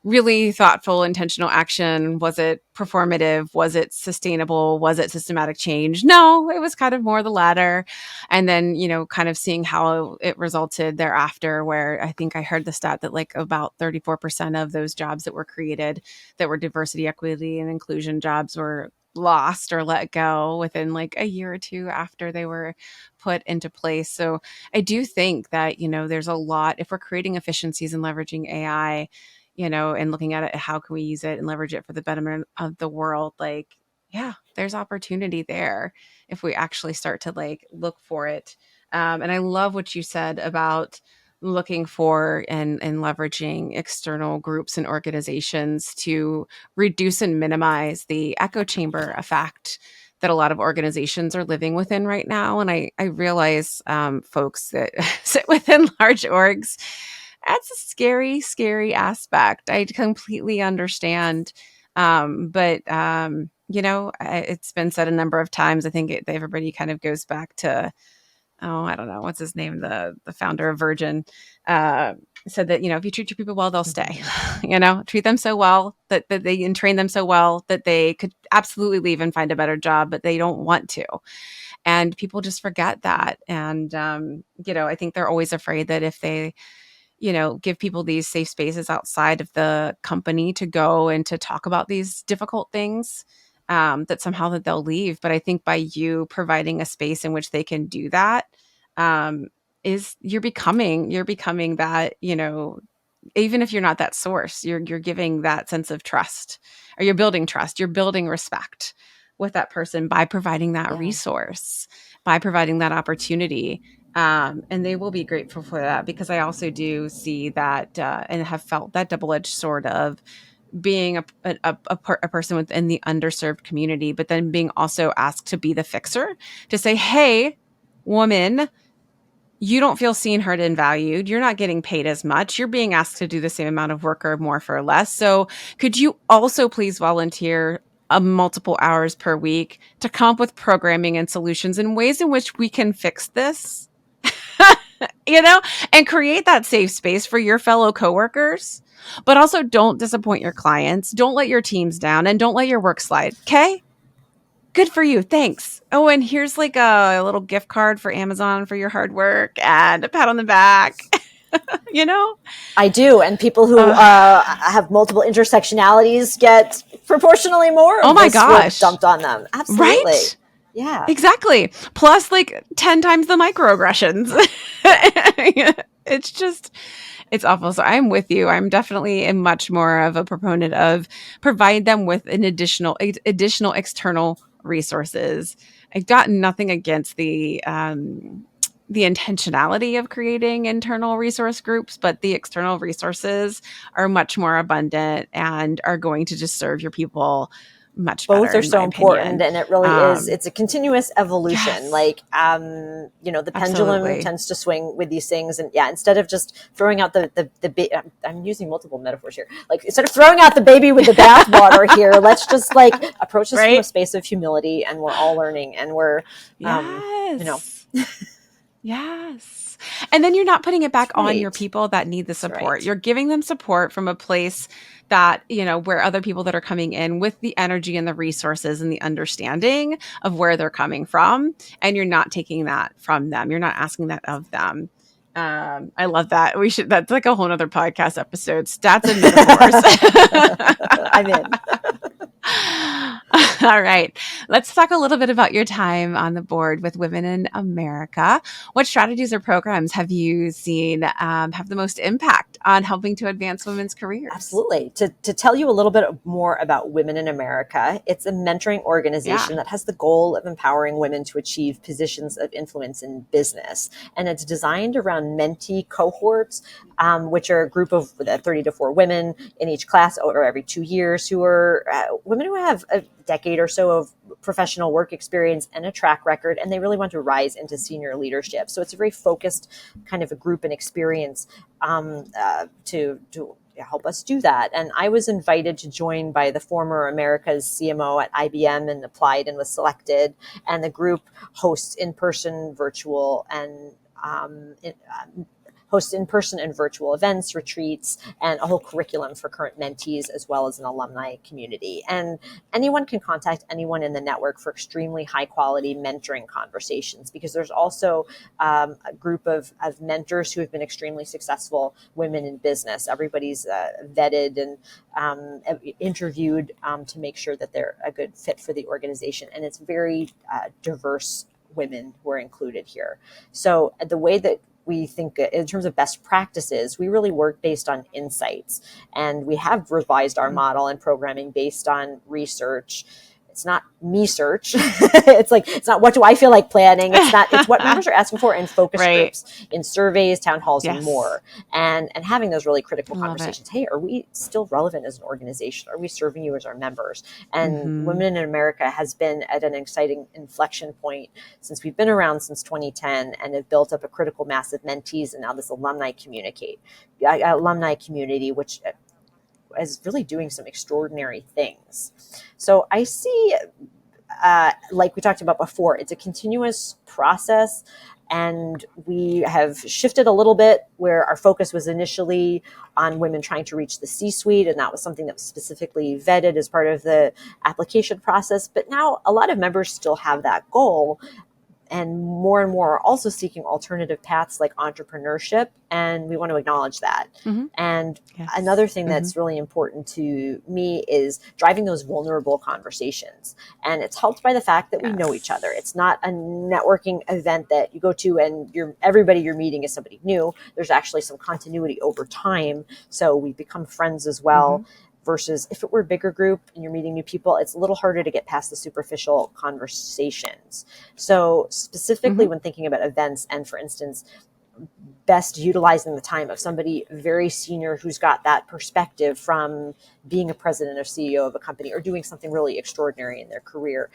Speaker 1: really thoughtful, intentional action? Was it performative? Was it sustainable? Was it systematic change? No, it was kind of more the latter. And then, kind of seeing how it resulted thereafter, where I think I heard the stat that like about 34% of those jobs that were created that were diversity, equity, and inclusion jobs were lost or let go within like a year or two after they were put into place. So I do think that, there's a lot, if we're creating efficiencies and leveraging AI, and looking at it, how can we use it and leverage it for the betterment of the world? Like, yeah, there's opportunity there if we actually start to like look for it. And I love what you said about looking for and leveraging external groups and organizations to reduce and minimize the echo chamber effect that a lot of organizations are living within right now. And I realize folks that sit within large orgs, that's a scary, scary aspect. I completely understand. It's been said a number of times. I think everybody kind of goes back to, oh, I don't know, what's his name? The founder of Virgin, said that, if you treat your people well, they'll stay, treat them so well that they and train them so well that they could absolutely leave and find a better job, but they don't want to. And people just forget that. And, I think they're always afraid that if they, give people these safe spaces outside of the company to go and to talk about these difficult things, that somehow that they'll leave. But I think by you providing a space in which they can do that, is you're becoming that, even if you're not that source, you're giving that sense of trust, or you're building trust, you're building respect with that person by providing that resource, by providing that opportunity. And they will be grateful for that, because I also do see that and have felt that double-edged sword of being a person within the underserved community, but then being also asked to be the fixer, to say, hey, woman, you don't feel seen, heard, and valued. You're not getting paid as much. You're being asked to do the same amount of work or more for less. So could you also please volunteer multiple hours per week to come up with programming and solutions and ways in which we can fix this, and create that safe space for your fellow coworkers, but also don't disappoint your clients. Don't let your teams down, and don't let your work slide. Okay. Good for you. Thanks. Oh, and here's like a little gift card for Amazon for your hard work and a pat on the back.
Speaker 2: I do. And people who have multiple intersectionalities get proportionally more of this work dumped on them. Absolutely.
Speaker 1: Right?
Speaker 2: Yeah.
Speaker 1: Exactly. Plus like 10 times the microaggressions. It's awful. So I'm with you. I'm definitely much more of a proponent of provide them with an additional external resources. I've got nothing against the intentionality of creating internal resource groups, but the external resources are much more abundant and are going to just serve your people much better.
Speaker 2: Both are so important, and it really is. It's a continuous evolution.
Speaker 1: Yes.
Speaker 2: Like, the pendulum tends to swing with these things, and instead of just throwing out I'm using multiple metaphors here. Like, instead of throwing out the baby with the bathwater here, let's just approach this from a space of humility, and we're all learning, and we're,
Speaker 1: Yes. And then you're not putting it back on your people that need the support. You're giving them support from a place that, where other people that are coming in with the energy and the resources and the understanding of where they're coming from. And you're not taking that from them. You're not asking that of them. I love that. That's like a whole nother podcast episode. Stats and metaphors.
Speaker 2: I'm in.
Speaker 1: All right. Let's talk a little bit about your time on the board with Women in America. What strategies or programs have you seen have the most impact on helping to advance women's careers?
Speaker 2: Absolutely. To tell you a little bit more about Women in America, it's a mentoring organization that has the goal of empowering women to achieve positions of influence in business. And it's designed around mentee cohorts, which are a group of 30 to 4 women in each class or every 2 years, who are women who have a decade or so of professional work experience and a track record, and they really want to rise into senior leadership. So it's a very focused kind of a group and experience to help us do that. And I was invited to join by the former America's CMO at IBM, and applied and was selected. And the group hosts in-person, virtual, and hosts in-person and virtual events, retreats, and a whole curriculum for current mentees, as well as an alumni community. And anyone can contact anyone in the network for extremely high quality mentoring conversations, because there's also a group of mentors who have been extremely successful women in business. Everybody's vetted and interviewed to make sure that they're a good fit for the organization. And it's very diverse women who are included here. So the way that we think in terms of best practices, we really work based on insights, and we have revised our model and programming based on research. it's not me search. It's like, it's not what do I feel like planning. It's what members are asking for in focus
Speaker 1: Right.
Speaker 2: groups, in surveys, town halls, and
Speaker 1: Yes.
Speaker 2: more. And having those really critical
Speaker 1: I love it.
Speaker 2: conversations. Hey, are we still relevant as an organization? Are we serving you as our members? And
Speaker 1: Mm-hmm.
Speaker 2: Women in America has been at an exciting inflection point since we've been around since 2010 and have built up a critical mass of mentees and now this alumni community, which is really doing some extraordinary things. So I see, like we talked about before, it's a continuous process. And we have shifted a little bit where our focus was initially on women trying to reach the C-suite. And that was something that was specifically vetted as part of the application process. But now a lot of members still have that goal. And more are also seeking alternative paths like entrepreneurship. And we want to acknowledge that.
Speaker 1: Mm-hmm.
Speaker 2: And
Speaker 1: Yes.
Speaker 2: another thing
Speaker 1: Mm-hmm.
Speaker 2: that's really important to me is driving those vulnerable conversations. And it's helped by the fact that we know each other.
Speaker 1: Yes.
Speaker 2: It's not a networking event that you go to and everybody you're meeting is somebody new. There's actually some continuity over time. So we become friends as well.
Speaker 1: Mm-hmm.
Speaker 2: Versus if it were a bigger group and you're meeting new people, it's a little harder to get past the superficial conversations. So specifically
Speaker 1: Mm-hmm.
Speaker 2: when thinking about events and, for instance, best utilizing the time of somebody very senior who's got that perspective from being a president or CEO of a company or doing something really extraordinary in their career,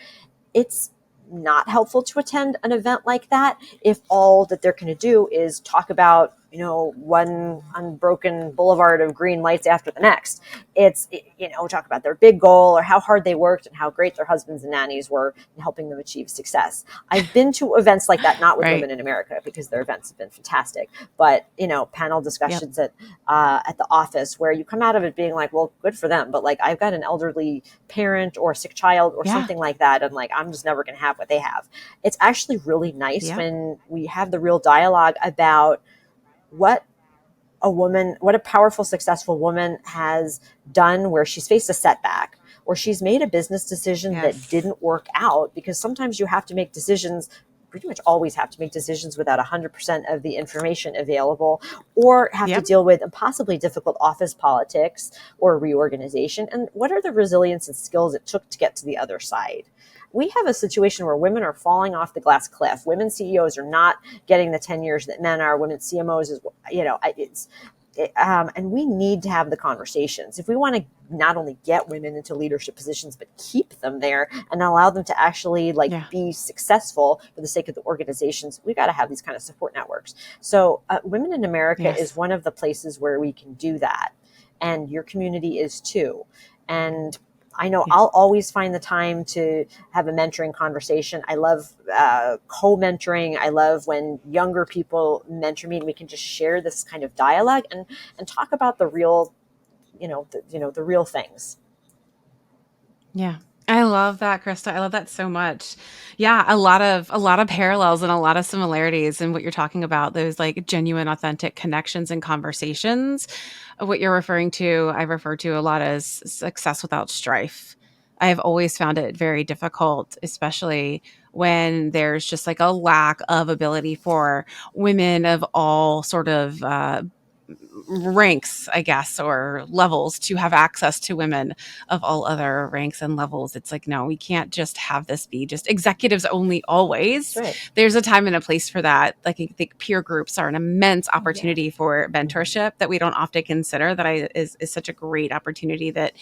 Speaker 2: it's not helpful to attend an event like that if all that they're going to do is talk about, one unbroken boulevard of green lights after the next. It's, talk about their big goal or how hard they worked and how great their husbands and nannies were in helping them achieve success. I've been to events like that, not with
Speaker 1: Right.
Speaker 2: Women in America, because their events have been fantastic, but, panel
Speaker 1: Yep.
Speaker 2: discussions at the office where you come out of it being like, well, good for them. But like, I've got an elderly parent or a sick child or
Speaker 1: Yeah.
Speaker 2: something like that. And like, I'm just never going to have what they have. It's actually really nice
Speaker 1: Yep.
Speaker 2: when we have the real dialogue about what what a powerful, successful woman has done where she's faced a setback or she's made a business decision that
Speaker 1: Yes.
Speaker 2: didn't work out, because sometimes you have to make decisions, pretty much always have to make decisions without 100% of the information available, or have to
Speaker 1: Yep.
Speaker 2: deal with impossibly difficult office politics or reorganization. And what are the resilience and skills it took to get to the other side? We have a situation where women are falling off the glass cliff. Women CEOs are not getting the 10 years that men are. Women CMOs is, and we need to have the conversations if we want to not only get women into leadership positions, but keep them there and allow them to actually
Speaker 1: Yeah.
Speaker 2: be successful for the sake of the organizations. We got to have these kind of support networks. So Women in America is
Speaker 1: Yes.
Speaker 2: one of the places where we can do that. And your community is too. And I know
Speaker 1: Yeah.
Speaker 2: I'll always find the time to have a mentoring conversation. I love co-mentoring. I love when younger people mentor me and we can just share this kind of dialogue and talk about the real, the real things.
Speaker 1: Yeah. I love that, Krista. I love that so much. Yeah, a lot of parallels and a lot of similarities in what you're talking about, those like genuine, authentic connections and conversations. What you're referring to, I refer to a lot as success without strife. I have always found it very difficult, especially when there's just like a lack of ability for women of all sort of ranks, I guess, or levels to have access to women of all other ranks and levels. It's like, no, we can't just have this be just executives only always.
Speaker 2: That's right.
Speaker 1: There's a time and a place for that. Like, I think peer groups are an immense opportunity for mentorship that we don't often consider. Is such a great opportunity that,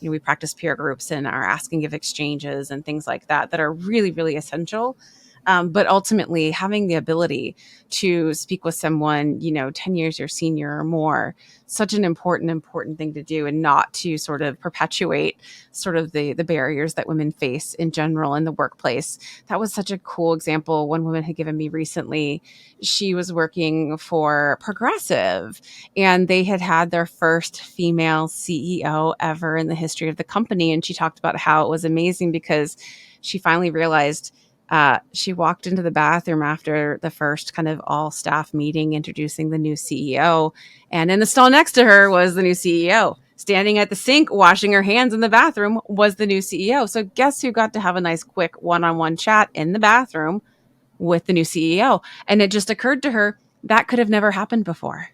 Speaker 1: we practice peer groups and are asking of exchanges and things like that are really, really essential. But ultimately, having the ability to speak with someone, 10 years your senior or more, such an important thing to do, and not to sort of perpetuate sort of the barriers that women face in general in the workplace. That was such a cool example one woman had given me recently. She was working for Progressive, and they had their first female CEO ever in the history of the company. And she talked about how it was amazing because she finally realized, she walked into the bathroom after the first kind of all staff meeting introducing the new CEO. And in the stall next to her was the new CEO. Standing at the sink, washing her hands in the bathroom was the new CEO. So guess who got to have a nice, quick one-on-one chat in the bathroom with the new CEO? And it just occurred to her that could have never happened before.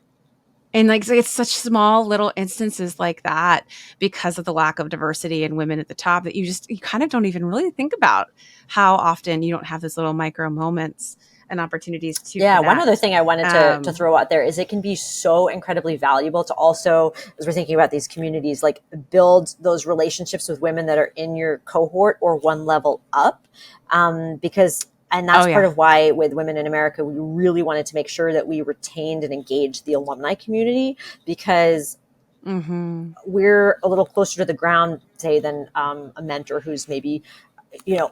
Speaker 1: And like it's such small little instances like that because of the lack of diversity and women at the top that you kind of don't even really think about how often you don't have those little micro moments and opportunities to
Speaker 2: Yeah, one other
Speaker 1: connect.
Speaker 2: thing I wanted to
Speaker 1: Um,
Speaker 2: throw out there is it can be so incredibly valuable to also, as we're thinking about these communities, like build those relationships with women that are in your cohort or one level up. Because, and
Speaker 1: oh
Speaker 2: that's part
Speaker 1: yeah.
Speaker 2: of why with Women in America, we really wanted to make sure that we retained and engaged the alumni community because
Speaker 1: Mm-hmm.
Speaker 2: we're a little closer to the ground, say, than a mentor who's maybe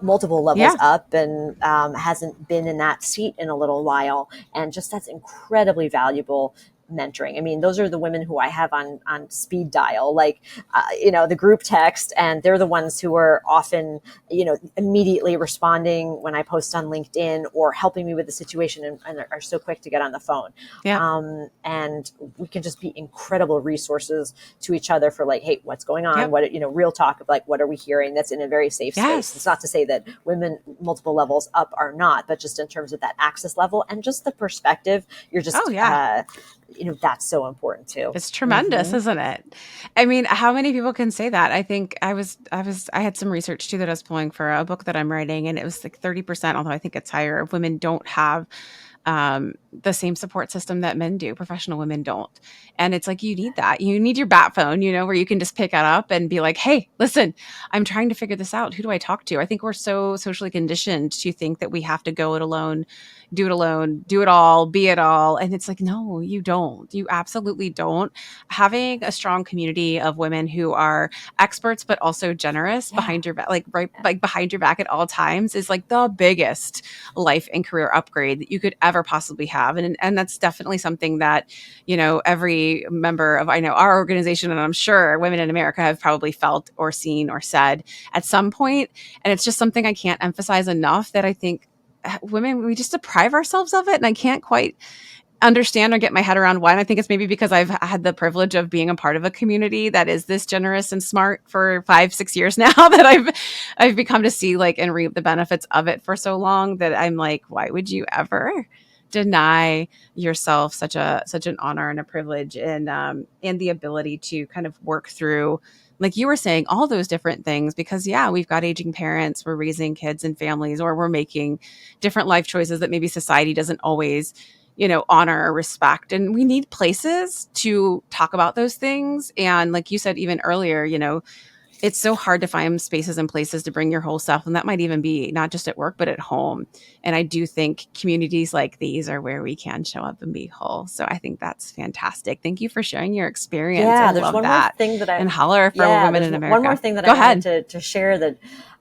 Speaker 2: multiple levels
Speaker 1: Yeah.
Speaker 2: up and hasn't been in that seat in a little while, and just that's incredibly valuable mentoring. I mean, those are the women who I have on speed dial, like the group text, and they're the ones who are often immediately responding when I post on LinkedIn or helping me with the situation, and are so quick to get on the phone.
Speaker 1: Yeah.
Speaker 2: And we can just be incredible resources to each other for like, hey, what's going on?
Speaker 1: Yep.
Speaker 2: What, real talk of like, what are we hearing? That's in a very safe space. It's
Speaker 1: Yes.
Speaker 2: not to say that women multiple levels up are not, but just in terms of that access level and just the perspective, you're
Speaker 1: Oh
Speaker 2: just,
Speaker 1: yeah.
Speaker 2: that's so important too.
Speaker 1: It's tremendous,
Speaker 2: Mm-hmm.
Speaker 1: isn't it? I mean, how many people can say that? I think I had some research too that I was pulling for a book that I'm writing, and it was like 30%, although I think it's higher, of women don't have the same support system that men do. Professional women don't. And it's like, you need that. You need your bat phone, where you can just pick it up and be like, hey, listen, I'm trying to figure this out. Who do I talk to? I think we're so socially conditioned to think that we have to go it alone, do it all, be it all. And it's like, no, you don't. You absolutely don't. Having a strong community of women who are experts, but also generous
Speaker 2: Yeah.
Speaker 1: behind your back, like behind your back at all times is like the biggest life and career upgrade that you could ever possibly have. And that's definitely something that, every member of, I know, our organization, and I'm sure Women in America have probably felt or seen or said at some point. And it's just something I can't emphasize enough, that I think women, we just deprive ourselves of it. And I can't quite understand or get my head around why. And I think it's maybe because I've had the privilege of being a part of a community that is this generous and smart for 5-6 years now, that I've become to see like and reap the benefits of it for so long, that I'm like, why would you ever deny yourself such an honor and a privilege, and the ability to kind of work through, like you were saying, all those different things, because yeah, we've got aging parents, we're raising kids and families, or we're making different life choices that maybe society doesn't always honor or respect. And we need places to talk about those things. And like you said, even earlier, it's so hard to find spaces and places to bring your whole self. And that might even be not just at work, but at home. And I do think communities like these are where we can show up and be whole. So I think that's fantastic. Thank you for sharing your experience. I
Speaker 2: Yeah, there's
Speaker 1: love
Speaker 2: one more
Speaker 1: that.
Speaker 2: thing that
Speaker 1: And holler for women
Speaker 2: there's
Speaker 1: in
Speaker 2: one more
Speaker 1: America.
Speaker 2: thing that I
Speaker 1: Go
Speaker 2: wanted
Speaker 1: ahead.
Speaker 2: to share that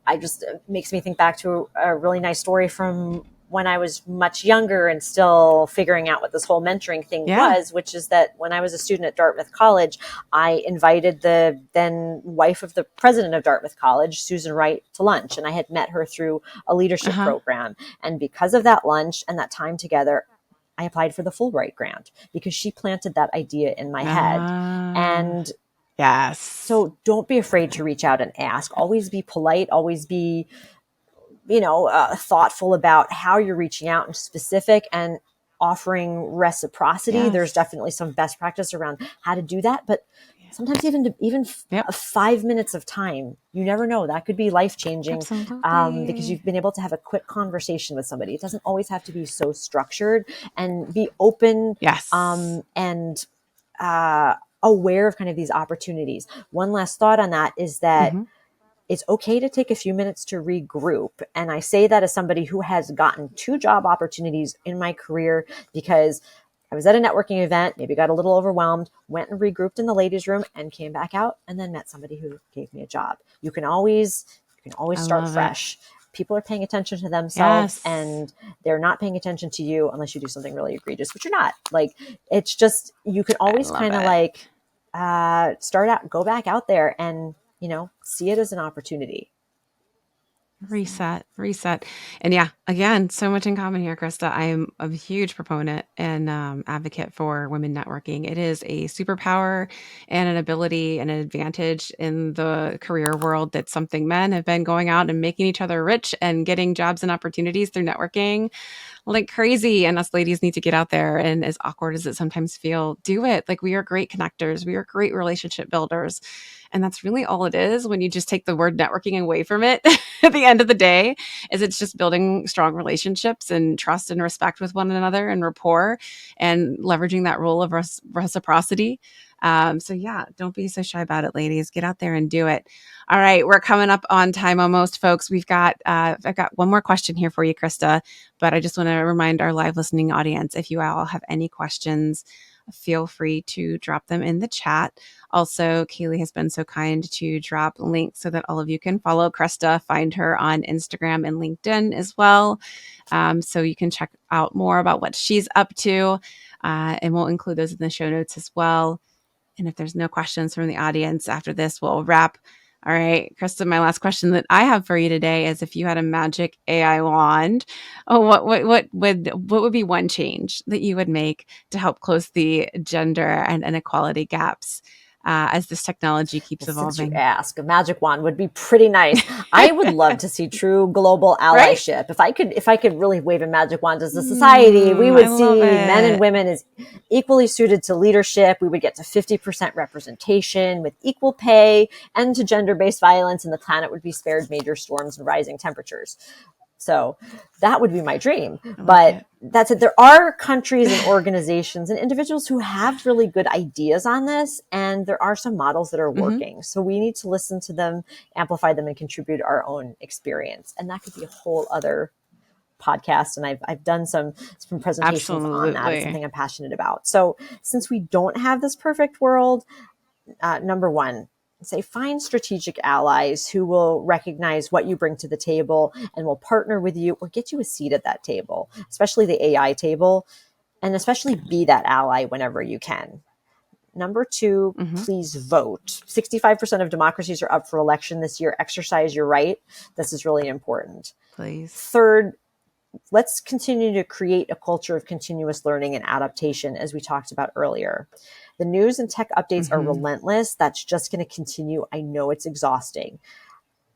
Speaker 2: I just makes me think back to a really nice story from when I was much younger and still figuring out what this whole mentoring thing
Speaker 1: Yeah.
Speaker 2: was, which is that when I was a student at Dartmouth College, I invited the then wife of the president of Dartmouth College, Susan Wright, to lunch. And I had met her through a leadership
Speaker 1: Uh-huh.
Speaker 2: program. And because of that lunch and that time together, I applied for the Fulbright grant because she planted that idea in my head.
Speaker 1: Ah,
Speaker 2: And
Speaker 1: yes.
Speaker 2: so don't be afraid to reach out and ask. Always be polite, always be, thoughtful about how you're reaching out and specific and offering reciprocity. There's
Speaker 1: Yes.
Speaker 2: definitely some best practice around how to do that, but sometimes even
Speaker 1: Yep.
Speaker 2: 5 minutes of time, you never know, that could be life changing, because
Speaker 1: Absolutely.
Speaker 2: you've been able to have a quick conversation with somebody. It doesn't always have to be so structured, and be open,
Speaker 1: Yes.
Speaker 2: and aware of kind of these opportunities. One last thought on that is that
Speaker 1: Mm-hmm.
Speaker 2: it's okay to take a few minutes to regroup. And I say that as somebody who has gotten 2 job opportunities in my career because I was at a networking event, maybe got a little overwhelmed, went and regrouped in the ladies' room and came back out and then met somebody who gave me a job. You can always
Speaker 1: I
Speaker 2: start
Speaker 1: love it.
Speaker 2: fresh. People are paying attention to themselves
Speaker 1: Yes.
Speaker 2: and they're not paying attention to you unless you do something really egregious, but you're not. Like, it's just, you can
Speaker 1: I
Speaker 2: always
Speaker 1: love
Speaker 2: kind of
Speaker 1: it.
Speaker 2: like start out, go back out there and, see it as an opportunity.
Speaker 1: Reset, reset. And yeah, again, so much in common here, Krista. I am a huge proponent and advocate for women networking. It is a superpower and an ability and an advantage in the career world. That's something men have been going out and making each other rich and getting jobs and opportunities through networking like crazy. And us ladies need to get out there. And as awkward as it sometimes feel, do it. Like we are great connectors. We are great relationship builders. And that's really all it is when you just take the word networking away from it at the end of the day, is it's just building strong relationships and trust and respect with one another and rapport and leveraging that role of reciprocity. So yeah, don't be so shy about it, ladies. Get out there and do it. All right, we're coming up on time almost, folks. I've got one more question here for you, Krista, but I just want to remind our live listening audience, if you all have any questions, feel free to drop them in the chat. Also, Kaylee has been so kind to drop links so that all of you can follow Krista, find her on Instagram and LinkedIn as well. So you can check out more about what she's up to, and we'll include those in the show notes as well. And if there's no questions from the audience after this, we'll wrap. All right, Krista, my last question that I have for you today is, if you had a magic AI wand, what would be one change that you would make to help close the gender and inequality gaps as this technology keeps
Speaker 2: Well, since you
Speaker 1: evolving?
Speaker 2: ask, a magic wand would be pretty nice. I would love to see true global
Speaker 1: Right?
Speaker 2: allyship. If I could really wave a magic wand as a society, we would
Speaker 1: I love
Speaker 2: see men and
Speaker 1: it.
Speaker 2: women as equally suited to leadership. We would get to 50% representation with equal pay, end to gender-based violence, and the planet would be spared major storms and rising temperatures. So that would be my dream. But that's it. There are countries and organizations and individuals who have really good ideas on this, and there are some models that are working. So we need to listen to them, amplify them, and contribute our own experience. And that could be a whole other podcast. And I've done some presentations on that. It's
Speaker 1: Absolutely.
Speaker 2: something I'm passionate about. So since we don't have this perfect world, number one, say find strategic allies who will recognize what you bring to the table and will partner with you or get you a seat at that table, especially the AI table, and especially be that ally whenever you can. Number two, please vote. 65% of democracies are up for election this year. Exercise your right. This is really important.
Speaker 1: Please.
Speaker 2: Third, let's continue to create a culture of continuous learning and adaptation, as we talked about earlier. The news and tech updates are relentless. That's just going to continue. I know it's exhausting.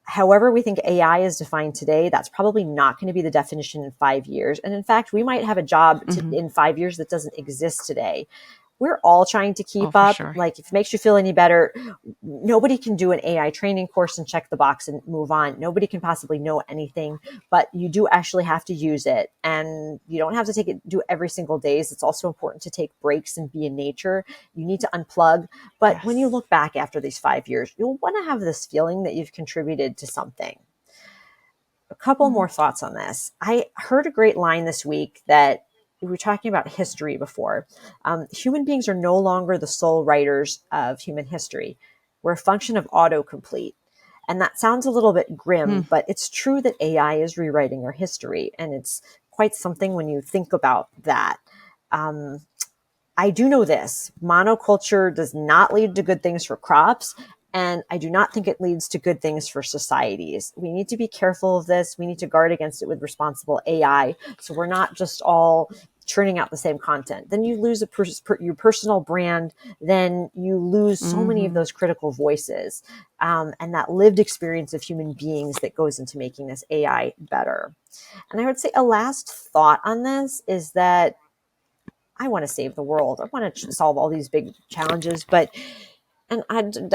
Speaker 2: However we think AI is defined today, that's probably not going to be the definition in 5 years. And in fact, we might have a job in 5 years that doesn't exist today. We're all trying to keep
Speaker 1: for
Speaker 2: up.
Speaker 1: sure.
Speaker 2: Like, if it makes you feel any better, nobody can do an AI training course and check the box and move on. Nobody can possibly know anything, but you do actually have to use it. And you don't have to do every single day. It's also important to take breaks and be in nature. You need to unplug. But when you look back after these 5 years, you'll want to have this feeling that you've contributed to something. A couple more thoughts on this. I heard a great line this week that we were talking about history before. Human beings are no longer the sole writers of human history. We're a function of autocomplete. And that sounds a little bit grim, but it's true that AI is rewriting our history. And it's quite something when you think about that. I do know this. Monoculture does not lead to good things for crops. And I do not think it leads to good things for societies. We need to be careful of this. We need to guard against it with responsible AI. So we're not just all churning out the same content. Then you lose your personal brand. Then you lose so many of those critical voices and that lived experience of human beings that goes into making this AI better. And I would say a last thought on this is that I want to save the world. I want to solve all these big challenges, and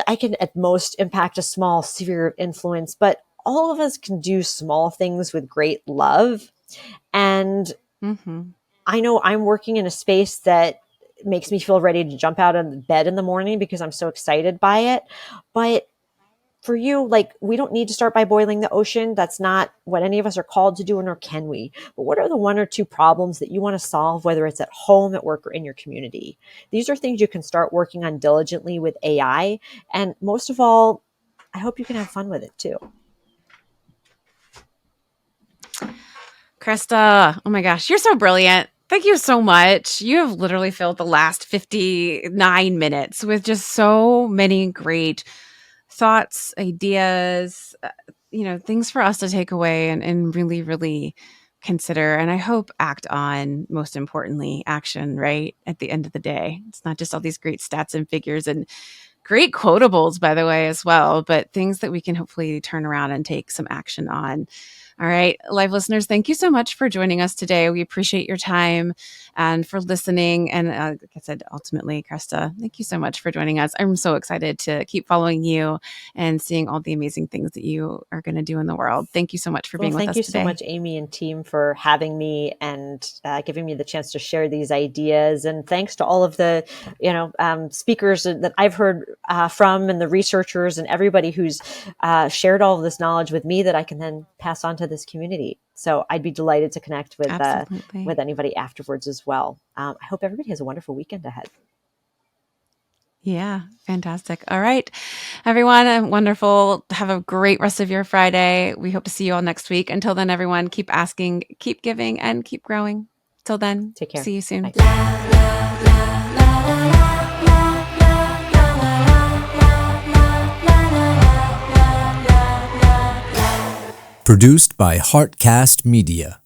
Speaker 2: I can at most impact a small sphere of influence, but all of us can do small things with great love. And I know I'm working in a space that makes me feel ready to jump out of bed in the morning because I'm so excited by it. But for you, like, we don't need to start by boiling the ocean. That's not what any of us are called to do, nor can we. But what are the one or two problems that you want to solve, whether it's at home, at work, or in your community? These are things you can start working on diligently with AI. And most of all, I hope you can have fun with it too.
Speaker 1: Krista, oh my gosh, you're so brilliant. Thank you so much. You have literally filled the last 59 minutes with just so many great thoughts, ideas, things for us to take away and really, really consider. And I hope act on, most importantly, action, right? At the end of the day, it's not just all these great stats and figures and great quotables, by the way, as well, but things that we can hopefully turn around and take some action on. All right, live listeners, thank you so much for joining us today. We appreciate your time and for listening. And like I said, ultimately, Krista, thank you so much for joining us. I'm so excited to keep following you and seeing all the amazing things that you are going to do in the world. Thank you so much for
Speaker 2: Well,
Speaker 1: being with
Speaker 2: thank
Speaker 1: us
Speaker 2: you so
Speaker 1: today.
Speaker 2: much, Amy and team, for having me and giving me the chance to share these ideas. And thanks to all of the, speakers that I've heard from, and the researchers and everybody who's shared all of this knowledge with me that I can then pass on to this community. So I'd be delighted to connect with anybody afterwards as well. I hope everybody has a wonderful weekend ahead.
Speaker 1: Yeah, fantastic. All right, everyone, wonderful. Have a great rest of your Friday. We hope to see you all next week. Until then, everyone, keep asking, keep giving, and keep growing. Till then,
Speaker 2: Take care.
Speaker 1: See you soon.
Speaker 3: Produced by Heartcast Media.